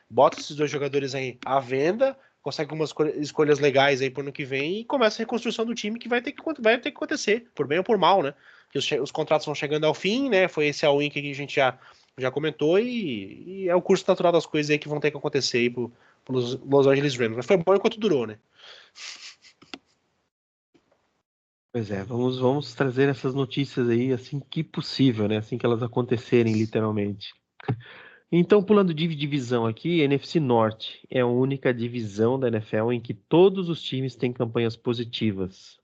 bota esses dois jogadores aí à venda, consegue algumas escolhas legais aí pro ano que vem e começa a reconstrução do time que vai ter que acontecer, por bem ou por mal, né? que os contratos vão chegando ao fim, né? Foi esse all-in que a gente já comentou, e é o curso natural das coisas aí que vão ter que acontecer aí pros Los Angeles Rams. Mas foi bom enquanto durou, né? Pois é, vamos trazer essas notícias aí assim que possível, né? Assim que elas acontecerem, literalmente. Então, pulando de divisão aqui, a NFC Norte é a única divisão da NFL em que todos os times têm campanhas positivas.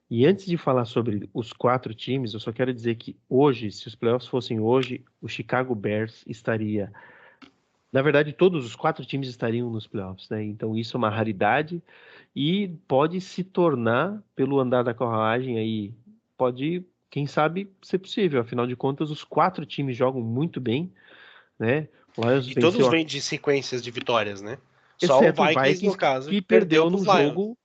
E antes de falar sobre os 4 times, eu só quero dizer que hoje, se os playoffs fossem hoje, o Chicago Bears estaria. Na verdade, todos os 4 times estariam nos playoffs, né? Então, isso é uma raridade e pode se tornar, pelo andar da carruagem aí, pode, quem sabe, ser possível. Afinal de contas, os 4 times jogam muito bem, né? O Lions E todos venceu, vêm de sequências de vitórias, né? Só o exceto o Vikings, no Vikings, caso, que que perdeu perdeu para num os Lions. jogo,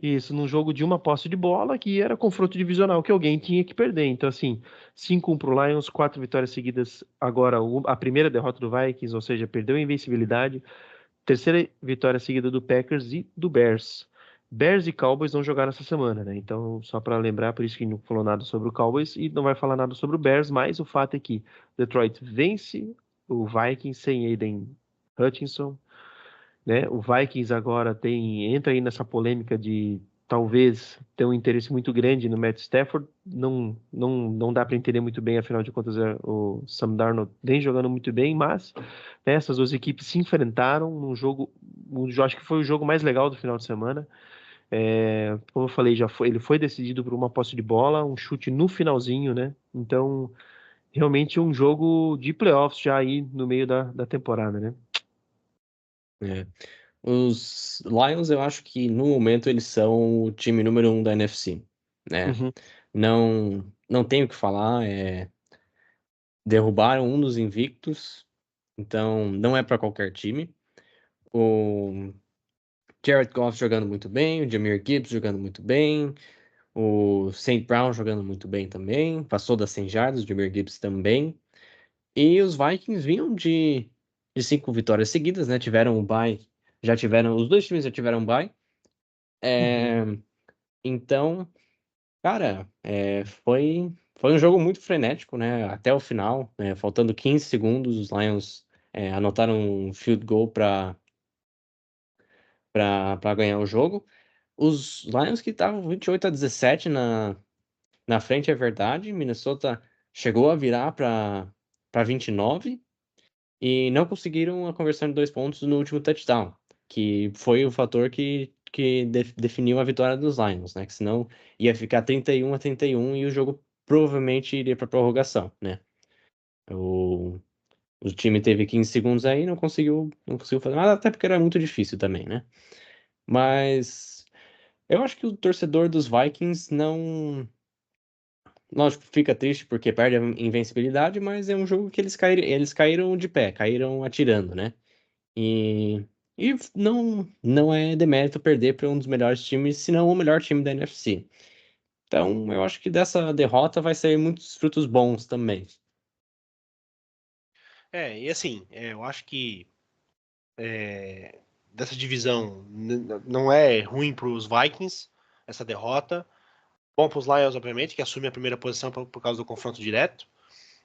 isso, num jogo de uma posse de bola, que era confronto divisional, que alguém tinha que perder. Então, assim, 5-1 pro Lions, 4 vitórias seguidas. Agora, a primeira derrota do Vikings, ou seja, perdeu a invencibilidade. Terceira vitória seguida do Packers e do Bears. Bears e Cowboys não jogaram essa semana, né? Então, só para lembrar, por isso que não falou nada sobre o Cowboys e não vai falar nada sobre o Bears, mas o fato é que Detroit vence o Vikings sem Aiden Hutchinson, né? O Vikings agora entra aí nessa polêmica de talvez ter um interesse muito grande no Matt Stafford. Não dá para entender muito bem, afinal de contas, o Sam Darnold vem jogando muito bem, mas né, essas duas equipes se enfrentaram num jogo, acho que foi o jogo mais legal do final de semana. Como eu falei, ele foi decidido por uma posse de bola, um chute no finalzinho, né? Então, realmente um jogo de playoffs já aí no meio da temporada, né? É. Os Lions, eu acho que no momento eles são o time número 1 da NFC, né? Uhum. Não tenho o que falar, derrubaram um dos invictos, então não é para qualquer time. O Jared Goff jogando muito bem, o Jahmyr Gibbs jogando muito bem, o St. Brown jogando muito bem também, passou das 100 jardas, o Jahmyr Gibbs também. E os Vikings vinham de 5 vitórias seguidas, né? Tiveram um bye, os dois times já tiveram um bye. Uhum. Então, cara, foi um jogo muito frenético, né? Até o final, né? Faltando 15 segundos, os Lions anotaram um field goal para ganhar o jogo. Os Lions que estavam 28-17 na frente, é verdade. Minnesota chegou a virar para 29 e não conseguiram a conversão de 2 pontos no último touchdown, que foi o fator que definiu a vitória dos Lions, né? Que senão ia ficar 31-31 e o jogo provavelmente iria para prorrogação, né? O, o time teve 15 segundos aí, não conseguiu fazer nada, até porque era muito difícil também, né? Mas eu acho que o torcedor dos Vikings não. Lógico, fica triste porque perde a invencibilidade, mas é um jogo que eles caíram de pé, caíram atirando, né? E, e não é demérito perder para um dos melhores times, se não o melhor time da NFC. Então, eu acho que dessa derrota vai sair muitos frutos bons também. E assim, eu acho que dessa divisão não é ruim para os Vikings, essa derrota. Bom para os Lions, obviamente, que assume a primeira posição por causa do confronto direto.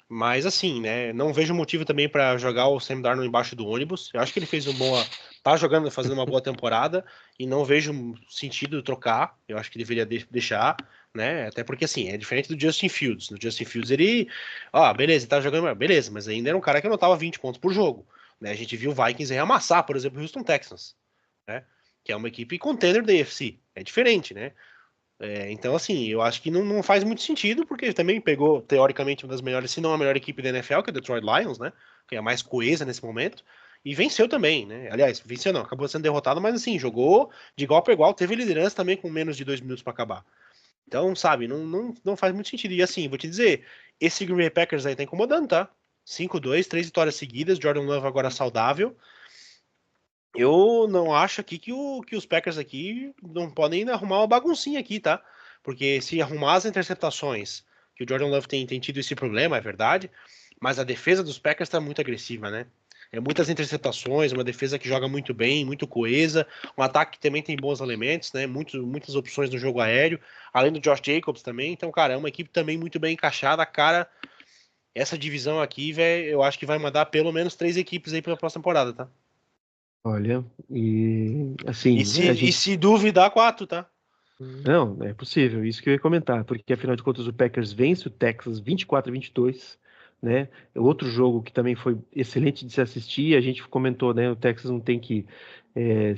Mas assim, né? Não vejo motivo também para jogar o Sam Darnold embaixo do ônibus. Eu acho que ele tá jogando, fazendo uma boa temporada e não vejo sentido trocar. Eu acho que deveria deixar, né? Até porque assim, é diferente do Justin Fields. No Justin Fields beleza, ele tá jogando, beleza, mas ainda era um cara que anotava 20 pontos por jogo, né? A gente viu o Vikings amassar, por exemplo, o Houston Texans, né? Que é uma equipe contender da AFC. É diferente, né? Então, assim, eu acho que não faz muito sentido, porque ele também pegou, teoricamente, uma das melhores, se não a melhor equipe da NFL, que é o Detroit Lions, né? Que é a mais coesa nesse momento, e venceu também, né? Aliás, venceu não, acabou sendo derrotado, mas assim, jogou de igual para igual, teve liderança também com menos de 2 minutos para acabar. Então, sabe, não faz muito sentido. E assim, vou te dizer, esse Green Bay Packers aí tá incomodando, tá? 5-2, 3 vitórias seguidas, Jordan Love agora saudável. Eu não acho aqui que os Packers aqui não podem ainda arrumar uma baguncinha aqui, tá? Porque se arrumar as interceptações, que o Jordan Love tem tido esse problema, é verdade, mas a defesa dos Packers tá muito agressiva, né? Muitas interceptações, uma defesa que joga muito bem, muito coesa, um ataque que também tem bons elementos, né? Muitas opções no jogo aéreo, além do Josh Jacobs também. Então, cara, é uma equipe também muito bem encaixada. Cara, essa divisão aqui, velho, eu acho que vai mandar pelo menos 3 equipes aí pra próxima temporada, tá? Olha, e E assim, se, né, a e gente. se duvidar, 4, tá? Não, é possível, isso que eu ia comentar, porque afinal de contas o Packers vence o Texas 24-22, né? É outro jogo que também foi excelente de se assistir, a gente comentou, né? O Texas não tem que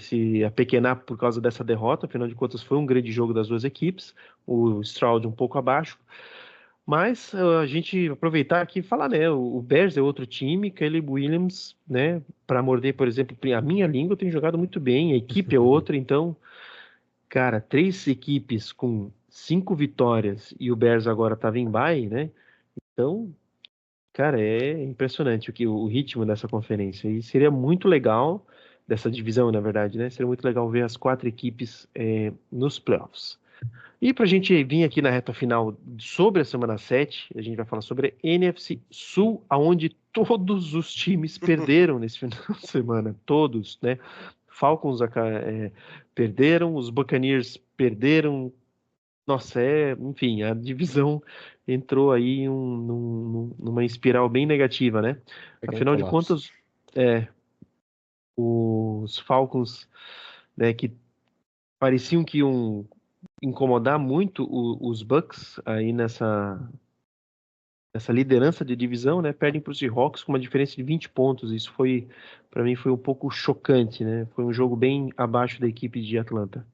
se apequenar por causa dessa derrota, afinal de contas foi um grande jogo das duas equipes, o Stroud um pouco abaixo, mas a gente aproveitar aqui e falar, né? O Bears é outro time, Caleb Williams, né? Para morder, por exemplo, a minha língua tem jogado muito bem, a equipe é outra, então. Cara, 3 equipes com 5 vitórias e o Bears agora estava em bye, né? Então, cara, é impressionante o ritmo dessa conferência. E seria muito legal, dessa divisão, na verdade, né? Seria muito legal ver as 4 equipes nos playoffs. E para a gente vir aqui na reta final sobre a semana 7, a gente vai falar sobre a NFC Sul, aonde todos os times perderam nesse final de semana. Todos, né? Falcons perderam, os Buccaneers perderam. Nossa, enfim, a divisão entrou aí numa espiral bem negativa, né? Pequeno Afinal de colapso. contas, os Falcons, né, que pareciam que iam incomodar muito os Bucks aí nessa liderança de divisão, né? Perdem para os Seahawks com uma diferença de 20 pontos. Isso foi, para mim, foi um pouco chocante, né? Foi um jogo bem abaixo da equipe de Atlanta.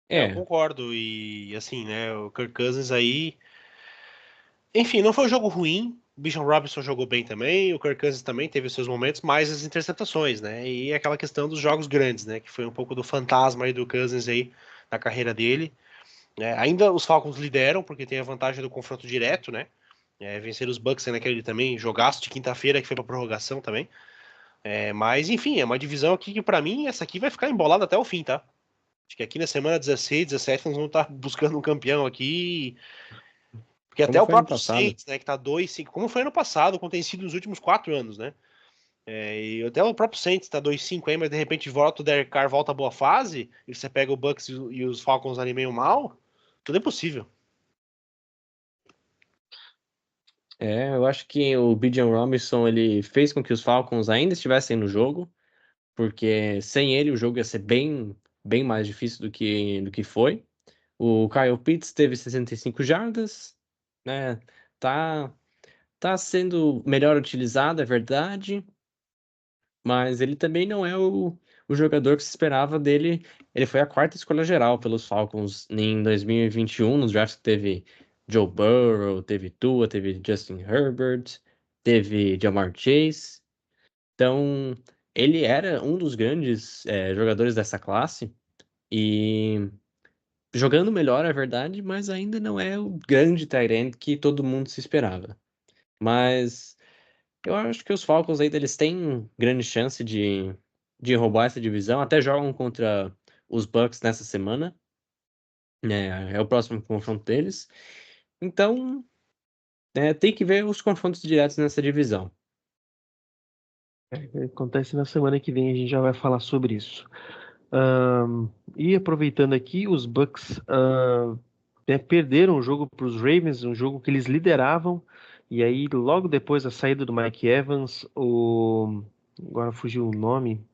Eu É, concordo. E assim, né? O Kirk Cousins aí. Enfim, não foi um jogo ruim. O Bijan Robinson jogou bem também. O Kirk Cousins também teve seus momentos, mais as interceptações, né? E aquela questão dos jogos grandes, né? Que foi um pouco do fantasma aí do Cousins aí na carreira dele. Né? Ainda os Falcons lideram, porque tem a vantagem do confronto direto, né? Vencer os Bucks naquele também jogaço de quinta-feira que foi pra prorrogação também. Mas enfim, é uma divisão aqui que pra mim essa aqui vai ficar embolada até o fim, tá? Acho que aqui na semana 16, 17 nós vamos estar buscando um campeão aqui. Porque até como o foi ano próprio passado. Saints, né, que tá 2-5, como foi ano passado, como tem sido nos últimos 4 anos, né? E até o próprio Saints tá 2-5 aí, mas de repente volta o Derek Carr, volta a boa fase, e você pega o Bucks e os Falcons ali meio mal, tudo é possível. Eu acho que o Bijan Robinson ele fez com que os Falcons ainda estivessem no jogo, porque sem ele o jogo ia ser bem, bem mais difícil do que foi. O Kyle Pitts teve 65 jardas, né? Tá, tá sendo melhor utilizado, é verdade, mas ele também não é o jogador que se esperava dele. Ele foi a quarta escolha geral pelos Falcons em 2021, nos drafts que teve Joe Burrow, teve Tua, teve Justin Herbert, teve Jamar Chase. Então, ele era um dos grandes jogadores dessa classe e jogando melhor, é verdade, mas ainda não é o grande tight end que todo mundo se esperava. Mas eu acho que os Falcons ainda eles têm grande chance de roubar essa divisão. Até jogam contra os Bucks nessa semana. É o próximo confronto deles. Então, tem que ver os confrontos diretos nessa divisão. Acontece na semana que vem, a gente já vai falar sobre isso. E aproveitando aqui, os Bucks perderam o jogo para os Ravens, um jogo que eles lideravam, e aí logo depois da saída do Mike Evans, agora fugiu o nome,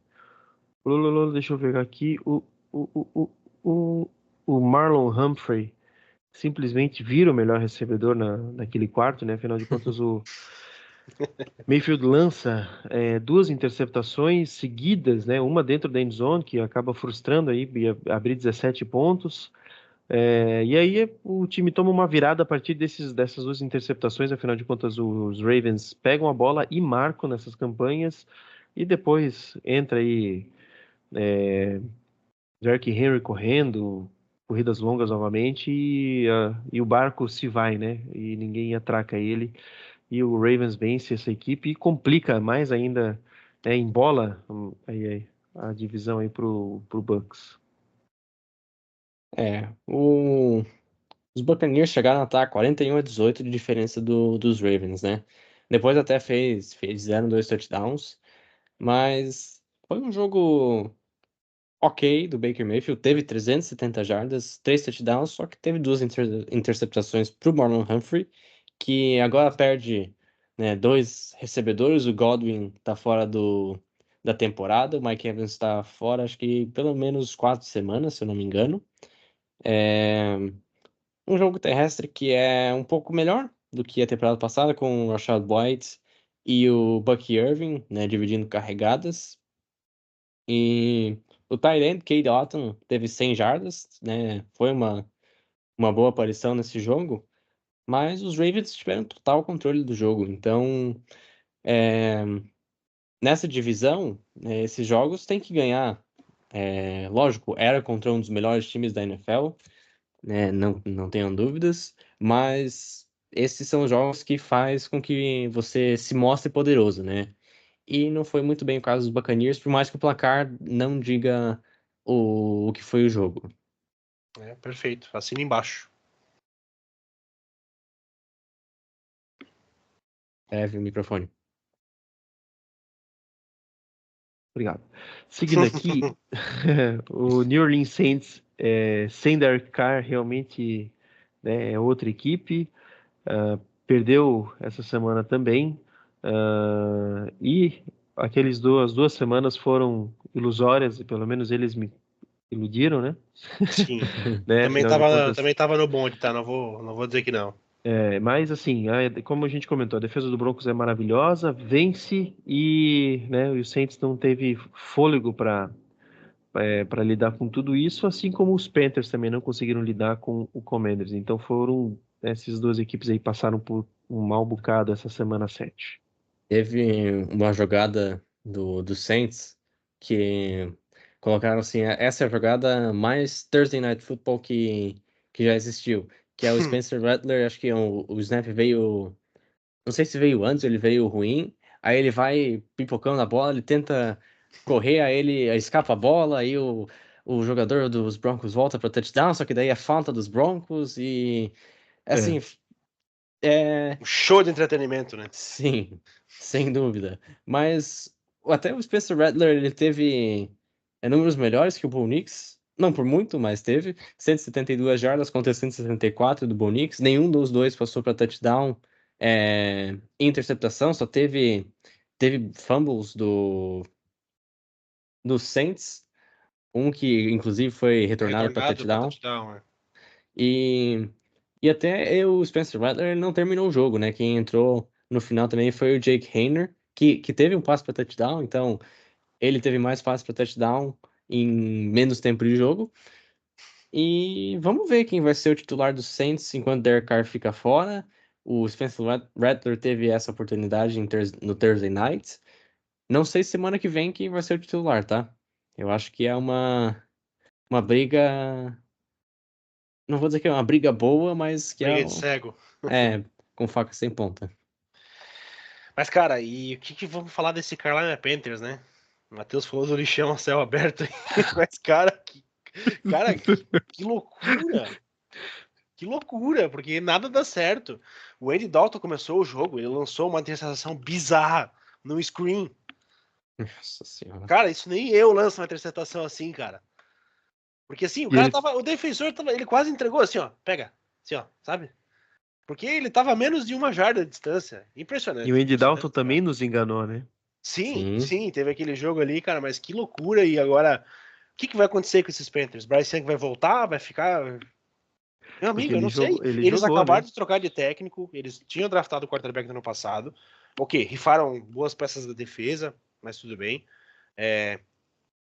deixa eu ver aqui, o, o, o, o Marlon Humphrey simplesmente vira o melhor recebedor naquele quarto, né? Afinal de contas, o Mayfield lança 2 interceptações seguidas, né? Uma dentro da endzone, que acaba frustrando aí, ia abrir 17 pontos. E aí o time toma uma virada a partir dessas 2 interceptações. Afinal de contas, os Ravens pegam a bola e marcam nessas campanhas. E depois entra aí Derrick Henry correndo, corridas longas novamente, e o barco se vai, né? E ninguém atraca ele. E o Ravens vence essa equipe e complica mais ainda, embola a divisão aí pro Bucks. Os Buccaneers chegaram a estar 41-18 de diferença dos Ravens, né? Depois até fizeram 2 touchdowns, mas foi um jogo ok do Baker Mayfield. Teve 370 jardas, 3 touchdowns, só que teve 2 interceptações pro Marlon Humphrey, que agora perde, né, 2 recebedores. O Godwin tá fora da temporada, o Mike Evans tá fora, acho que pelo menos 4 semanas, se eu não me engano. É um jogo terrestre que é um pouco melhor do que a temporada passada, com o Rashad White e o Bucky Irving, né, dividindo carregadas. E o tight end, Cade Otton, teve 100 jardas, né, foi uma boa aparição nesse jogo, mas os Ravens tiveram total controle do jogo. Então, é, nessa divisão, né, esses jogos tem que ganhar. Lógico, era contra um dos melhores times da NFL, né? Não tenham dúvidas, mas esses são os jogos que faz com que você se mostre poderoso, né? E não foi muito bem o caso dos Buccaneers, por mais que o placar não diga o que foi o jogo. Perfeito. Assina embaixo. Viu o microfone. Obrigado. Seguindo aqui, o New Orleans Saints, sem Derek Carr, realmente, né, é outra equipe. Perdeu essa semana também. E as 2 semanas foram ilusórias, e pelo menos eles me iludiram, né? Sim. Né? Também Afinal de tava, contas, também tava no bonde, tá? Não vou dizer que não. mas assim, como a gente comentou, a defesa do Broncos é maravilhosa, vence e, né, o Saints não teve fôlego para lidar com tudo isso, assim como os Panthers também não conseguiram lidar com o Commanders. Então essas duas equipes aí passaram por um mau bocado essa semana 7. Teve uma jogada do Saints que colocaram assim, essa é a jogada mais Thursday Night Football que já existiu, que é o Spencer Rattler. Acho que o snap veio, não sei se veio antes, ele veio ruim, aí ele vai pipocando a bola, ele tenta correr, aí ele escapa a bola, aí o jogador dos Broncos volta para touchdown, só que daí é falta dos Broncos e assim, é, Um show de entretenimento, né? sim, sem dúvida. Mas até o Spencer Rattler, ele teve números melhores que o Bo Nix. Não por muito, mas teve. 172 jardas contra 164 do Bo Nix. Nenhum dos dois passou para touchdown, interceptação. Só teve fumbles do Saints. Um que, inclusive, foi retornado para Retornado pra touchdown. touchdown, né? E, e até o Spencer Rattler não terminou o jogo, né? Quem entrou no final também foi o Jake Haener, que teve um passe para touchdown, então ele teve mais passes para touchdown em menos tempo de jogo. E vamos ver quem vai ser o titular do Saints enquanto Derek Carr fica fora. O Spencer Rattler teve essa oportunidade no Thursday Night. Não sei semana que vem quem vai ser o titular, tá? Eu acho que é uma briga. Não vou dizer que é uma briga boa, mas que Briga de cego. é com faca sem ponta. Mas, cara, e o que vamos falar desse Carolina Panthers, né? O Matheus falou do lixão a céu aberto aí. Mas, que loucura! Que loucura, porque nada dá certo. O Andy Dalton começou o jogo, ele lançou uma interceptação bizarra no screen. Nossa senhora. Cara, isso nem eu lanço uma interceptação assim, cara. Porque assim, o E cara ele, tava. O defensor tava. Ele quase entregou assim, ó. Pega. Assim, ó, sabe? Porque ele tava a menos de 1 jarda de distância. e o Impressionante, Andy Dalton impressionante, também cara. nos enganou, né? Sim, Sim. sim, teve aquele jogo ali, cara, mas que loucura. E agora, o que vai acontecer com esses Panthers? Bryce Young vai voltar? Vai ficar. Meu Porque amigo, eu não sei. ele Eles jogou, acabaram né? de trocar de técnico, eles tinham draftado o quarterback no ano passado. Ok, rifaram boas peças da defesa, mas tudo bem.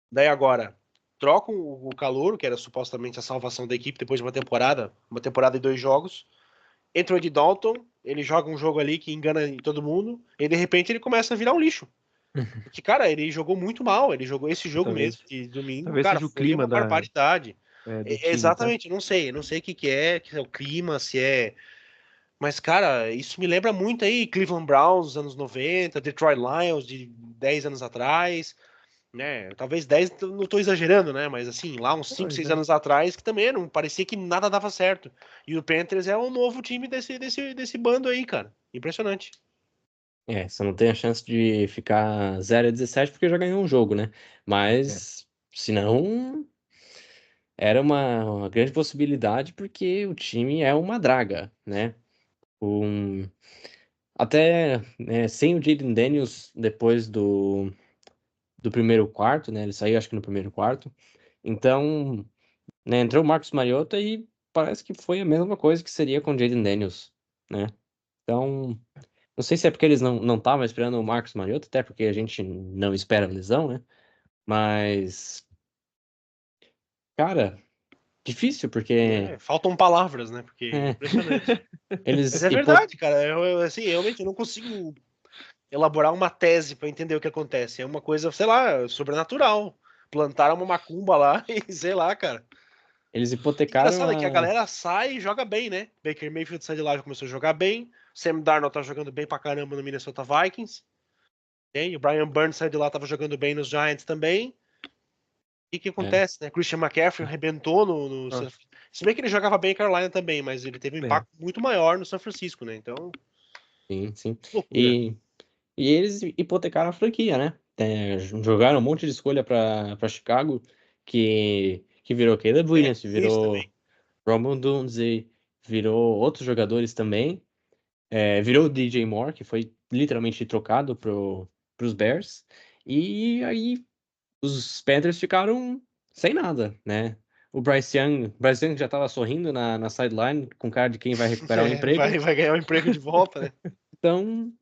Daí agora, trocam o Calouro, que era supostamente a salvação da equipe depois de uma temporada e 2 jogos. Entra o Ed Dalton, ele joga um jogo ali que engana todo mundo, e de repente ele começa a virar um lixo. Porque, cara, ele jogou muito mal, ele jogou esse jogo mesmo Talvez, de domingo, talvez cara, seja o foi clima uma barbaridade. do time, tá? Exatamente, eu não sei o que é, que é o clima, se é. Mas, cara, isso me lembra muito aí Cleveland Browns dos anos 90, Detroit Lions de 10 anos atrás, né? Talvez 10, não tô exagerando, né? Mas assim, lá uns 5 Pois 6 é. anos atrás, que também não parecia que nada dava certo. E o Panthers é o novo time desse bando aí, cara. Impressionante. Você não tem a chance de ficar 0-17 porque já ganhou um jogo, né? É. Mas, se não, era uma grande possibilidade porque o time é uma draga, né? Um, até sem o Jaden Daniels depois do primeiro quarto, né? Ele saiu acho que no primeiro quarto. Então, né, entrou o Marcos Mariota e parece que foi a mesma coisa que seria com o Jaden Daniels, né? Então, não sei se é porque eles não estavam esperando o Marcos Mariota, até porque a gente não espera lesão, né? Mas, cara, difícil, porque Faltam palavras, né? Porque é é, impressionante. Mas eles é verdade, cara. Assim, realmente eu não consigo elaborar uma tese pra entender o que acontece. É uma coisa, sei lá, sobrenatural. Plantaram uma macumba lá e sei lá, cara. eles Que hipotecaram engraçado é que a a. galera sai e joga bem, né? Baker Mayfield sai de lá e já começou a jogar bem. Sam Darnold tá jogando bem pra caramba no Minnesota Vikings. Tem. O Brian Burns sai de lá, tava jogando bem nos Giants também. E o que É, acontece, né? Christian McCaffrey arrebentou no. Nossa, Se bem que ele jogava bem em Carolina também, mas ele teve um é. impacto muito maior no São Francisco, né? Então, sim, sim. loucura. E eles hipotecaram a franquia, né? Jogaram um monte de escolha pra Chicago, que virou Caleb É, Williams, tem isso também. virou Roman Dunze, virou outros jogadores também. Virou o DJ Moore, que foi literalmente trocado pros Bears. E aí os Panthers ficaram sem nada, né? O Bryce Young já tava sorrindo na sideline, com cara de quem vai recuperar o É, emprego. vai ganhar o emprego de volta, né? Então,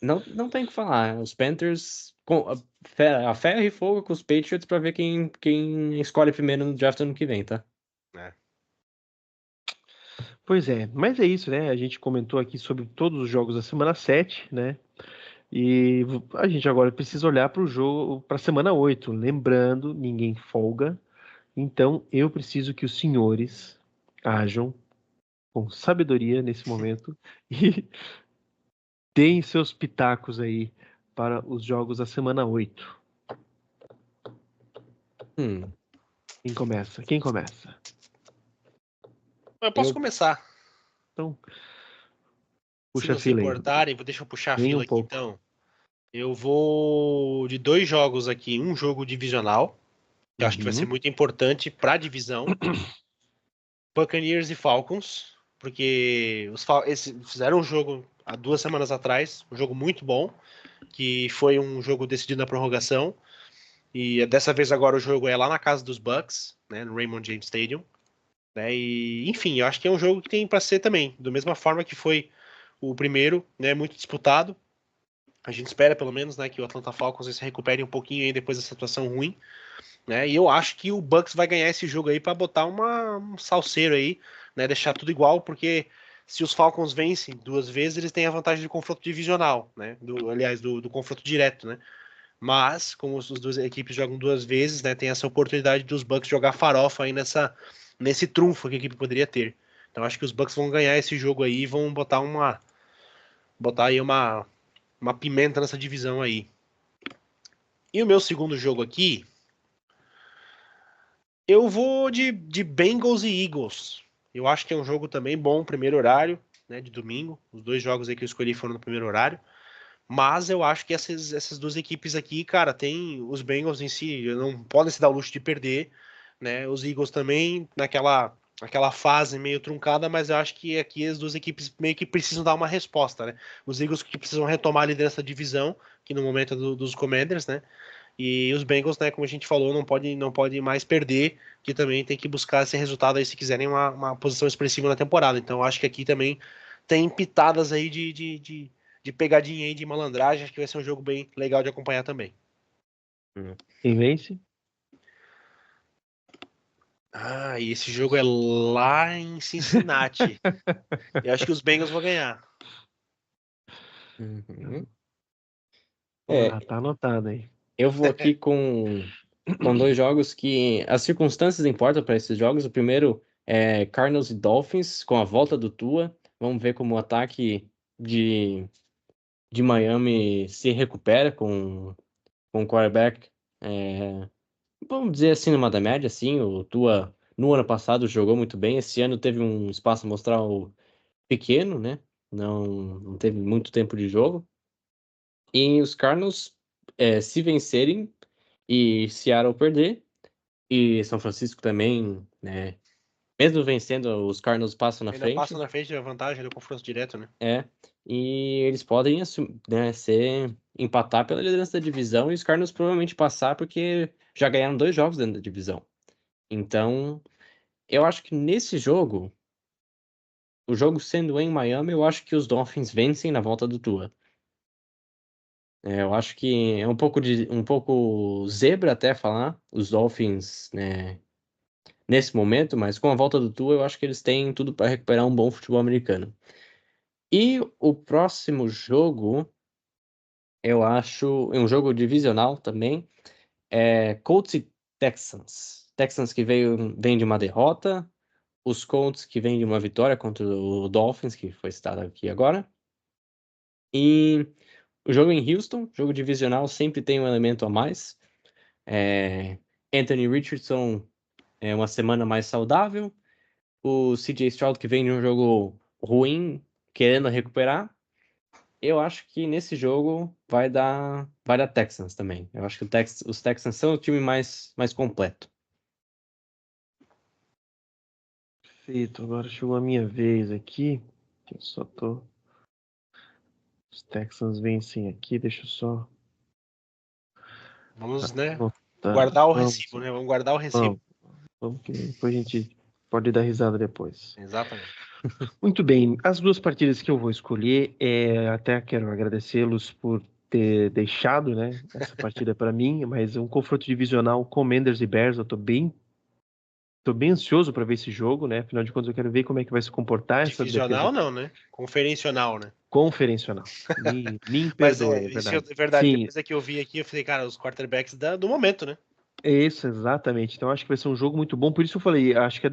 não tem o que falar. Os Panthers, a ferro e fogo com os Patriots pra ver quem escolhe primeiro no draft ano que vem, tá? É. Pois é, mas é isso, né? A gente comentou aqui sobre todos os jogos da semana 7, né? E a gente agora precisa olhar para o jogo, para a semana 8. Lembrando, ninguém folga. Então, eu preciso que os senhores ajam com sabedoria nesse momento e deem seus pitacos aí para os jogos da semana 8. Hum, Quem começa? Quem começa? Eu posso eu. começar. Então, Se puxa a não se fila aí. importarem, deixa eu puxar a Nem fila um aqui pouco. então. Eu vou de 2 jogos aqui, um jogo divisional, que eu acho que vai ser Uhum. muito importante para a divisão, Buccaneers e Falcons, porque eles fizeram um jogo há 2 semanas atrás, um jogo muito bom, que foi um jogo decidido na prorrogação, e dessa vez agora o jogo é lá na casa dos Bucks, né, no Raymond James Stadium, né, e enfim, eu acho que é um jogo que tem para ser também, da mesma forma que foi o primeiro, né, muito disputado. A gente espera, pelo menos, né, que o Atlanta Falcons se recupere um pouquinho aí depois dessa situação ruim, né? E eu acho que o Bucks vai ganhar esse jogo aí para botar um salseiro aí, né? Deixar tudo igual, porque se os Falcons vencem 2 vezes, eles têm a vantagem do confronto divisional, né? Aliás, do confronto direto, né? Mas, como as duas equipes jogam 2 vezes, né? Tem essa oportunidade dos Bucks jogar farofa aí nesse trunfo que a equipe poderia ter. Então acho que os Bucks vão ganhar esse jogo aí e vão botar aí uma pimenta nessa divisão aí. E o meu segundo jogo aqui, eu vou de Bengals e Eagles. Eu acho que é um jogo também bom, primeiro horário, né, de domingo. Os 2 jogos aí que eu escolhi foram no primeiro horário. Mas eu acho que essas duas equipes aqui, cara, tem os Bengals em si, não podem se dar o luxo de perder, né? Os Eagles também naquela fase meio truncada, mas eu acho que aqui as duas equipes meio que precisam dar uma resposta, né? Os Eagles que precisam retomar a liderança da divisão, que no momento é dos Commanders, né? E os Bengals, né, como a gente falou, não pode mais perder, que também tem que buscar esse resultado aí se quiserem uma posição expressiva na temporada. Então, acho que aqui também tem pitadas aí de pegadinha aí, de malandragem. Acho que vai ser um jogo bem legal de acompanhar também. hum. Quem vence? Ah, e esse jogo é lá em Cincinnati. Eu acho que os Bengals vão ganhar. Uhum. Ah, É, tá anotado aí. eu vou aqui com dois jogos que as circunstâncias importam para esses jogos. O primeiro é Cardinals e Dolphins, com a volta do Tua. Vamos ver como o ataque de, de Miami se recupera com o quarterback. Vamos dizer assim, numa da média, assim. O Tua, no ano passado, jogou muito bem. Esse ano teve um espaço amostral pequeno, né? Não teve muito tempo de jogo. E os Cardinals, se vencerem e Seattle perder, e São Francisco também, né? Mesmo vencendo, os Cardinals passam na Ainda frente. passa na frente da vantagem do confronto direto, né? E eles podem né, empatar pela liderança da divisão e os Cardinals provavelmente passar porque já ganharam 2 jogos dentro da divisão. Então, eu acho que nesse jogo, o jogo sendo em Miami, eu acho que os Dolphins vencem na volta do Tua. Eu acho que é um pouco zebra até falar os Dolphins, né, nesse momento, mas com a volta do Tua, eu acho que eles têm tudo para recuperar um bom futebol americano. E o próximo jogo, eu acho, é um jogo divisional também, Colts e Texans. Texans que vem de uma derrota, os Colts que vêm de uma vitória contra o Dolphins, que foi citado aqui agora. E o jogo em Houston, jogo divisional, sempre tem um elemento a mais. Anthony Richardson é uma semana mais saudável. O CJ Stroud que vem de um jogo ruim, querendo recuperar. Eu acho que nesse jogo vai dar Texans também. Eu acho que os Texans são o time mais completo. Perfeito, agora chegou a minha vez aqui. Eu só tô. Os Texans vencem aqui, deixa eu só. Vamos, né? Anotar. Guardar o Vamos, recibo, né? Vamos guardar o recibo. vamos, que depois a gente pode dar risada depois. Exatamente. Muito bem, as duas partidas que eu vou escolher, até quero agradecê-los por ter deixado, né, essa partida para mim, mas é um confronto divisional Commanders e Bears, eu tô bem ansioso para ver esse jogo, né, afinal de contas eu quero ver como é que vai se comportar essa defesa Divisional não, né? Conferencional, né? conferencional. Me Mas perdoe, é isso é verdade. verdade. Sim, Depois é que eu vi aqui, eu falei, cara, os quarterbacks do momento, né? é isso, exatamente. Então acho que vai ser um jogo muito bom. Por isso eu falei, acho que as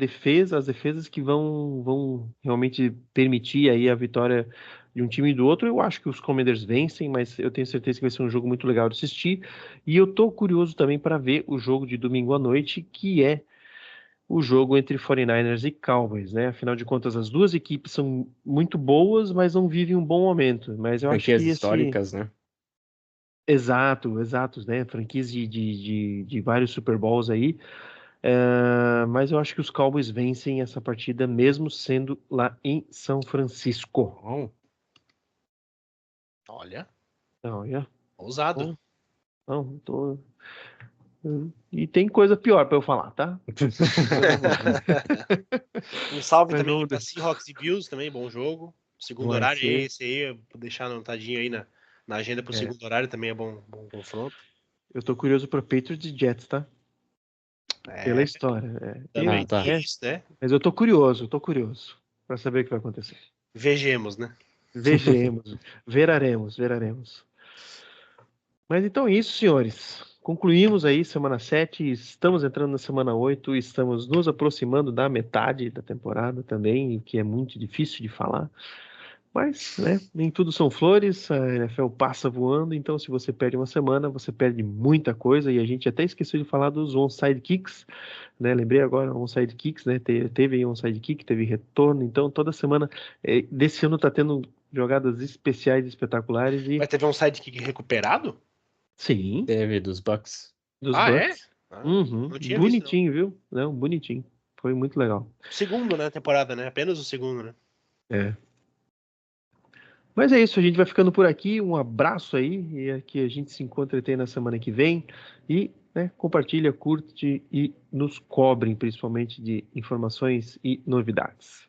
defesas que vão realmente permitir aí a vitória de um time e do outro. Eu acho que os Commanders vencem, mas eu tenho certeza que vai ser um jogo muito legal de assistir. E eu tô curioso também para ver o jogo de domingo à noite, que é o jogo entre 49ers e Cowboys, né? Afinal de contas, as duas equipes são muito boas, mas não vivem um bom momento. Mas eu acho Franquias que esse históricas, né? exatos, né? Franquias de vários Super Bowls aí. Mas eu acho que os Cowboys vencem essa partida, mesmo sendo lá em São Francisco. Bom, Olha, Não, olha, ousado. bom, não, E tem coisa pior para eu falar, tá? Um salve Mas também vamos para deixar. Seahawks e Bills, também, bom jogo. Segundo Vai horário, ser. esse aí, eu vou deixar anotadinho aí na agenda pro É, segundo horário, também é bom confronto. eu tô curioso para Patriots e Jets, tá? Pela É, história. também tá. tem isso, né? Mas eu tô curioso para saber o que vai acontecer. Vejamos, né? Vejamos, veraremos. Mas então é isso, senhores. Concluímos aí semana 7, estamos entrando na semana 8, estamos nos aproximando da metade da temporada também, o que é muito difícil de falar. Mas, né, nem tudo são flores, a NFL passa voando, então se você perde uma semana, você perde muita coisa, e a gente até esqueceu de falar dos onside kicks, né? Lembrei agora, onside kicks, né? Teve aí onside kick, teve retorno, então toda semana desse ano tá tendo jogadas especiais, espetaculares e Mas teve um sidekick recuperado? sim, Teve dos Bucks. dos Ah, é? Bucks. Ah, Uhum. não tinha visto, não. Bonitinho, viu? Não, bonitinho. Foi muito legal. Segundo, né, temporada, né? Apenas o segundo, né? É. Mas é isso, a gente vai ficando por aqui. Um abraço aí e aqui a gente se encontra até na semana que vem e, né, compartilha, curte e nos cobrem principalmente de informações e novidades.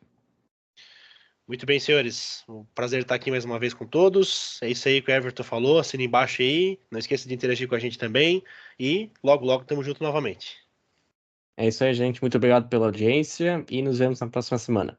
Muito bem, senhores. Um prazer estar aqui mais uma vez com todos. É isso aí que o Everton falou. Assina embaixo aí. Não esqueça de interagir com a gente também. E logo, logo, tamo junto novamente. É isso aí, gente. Muito obrigado pela audiência e nos vemos na próxima semana.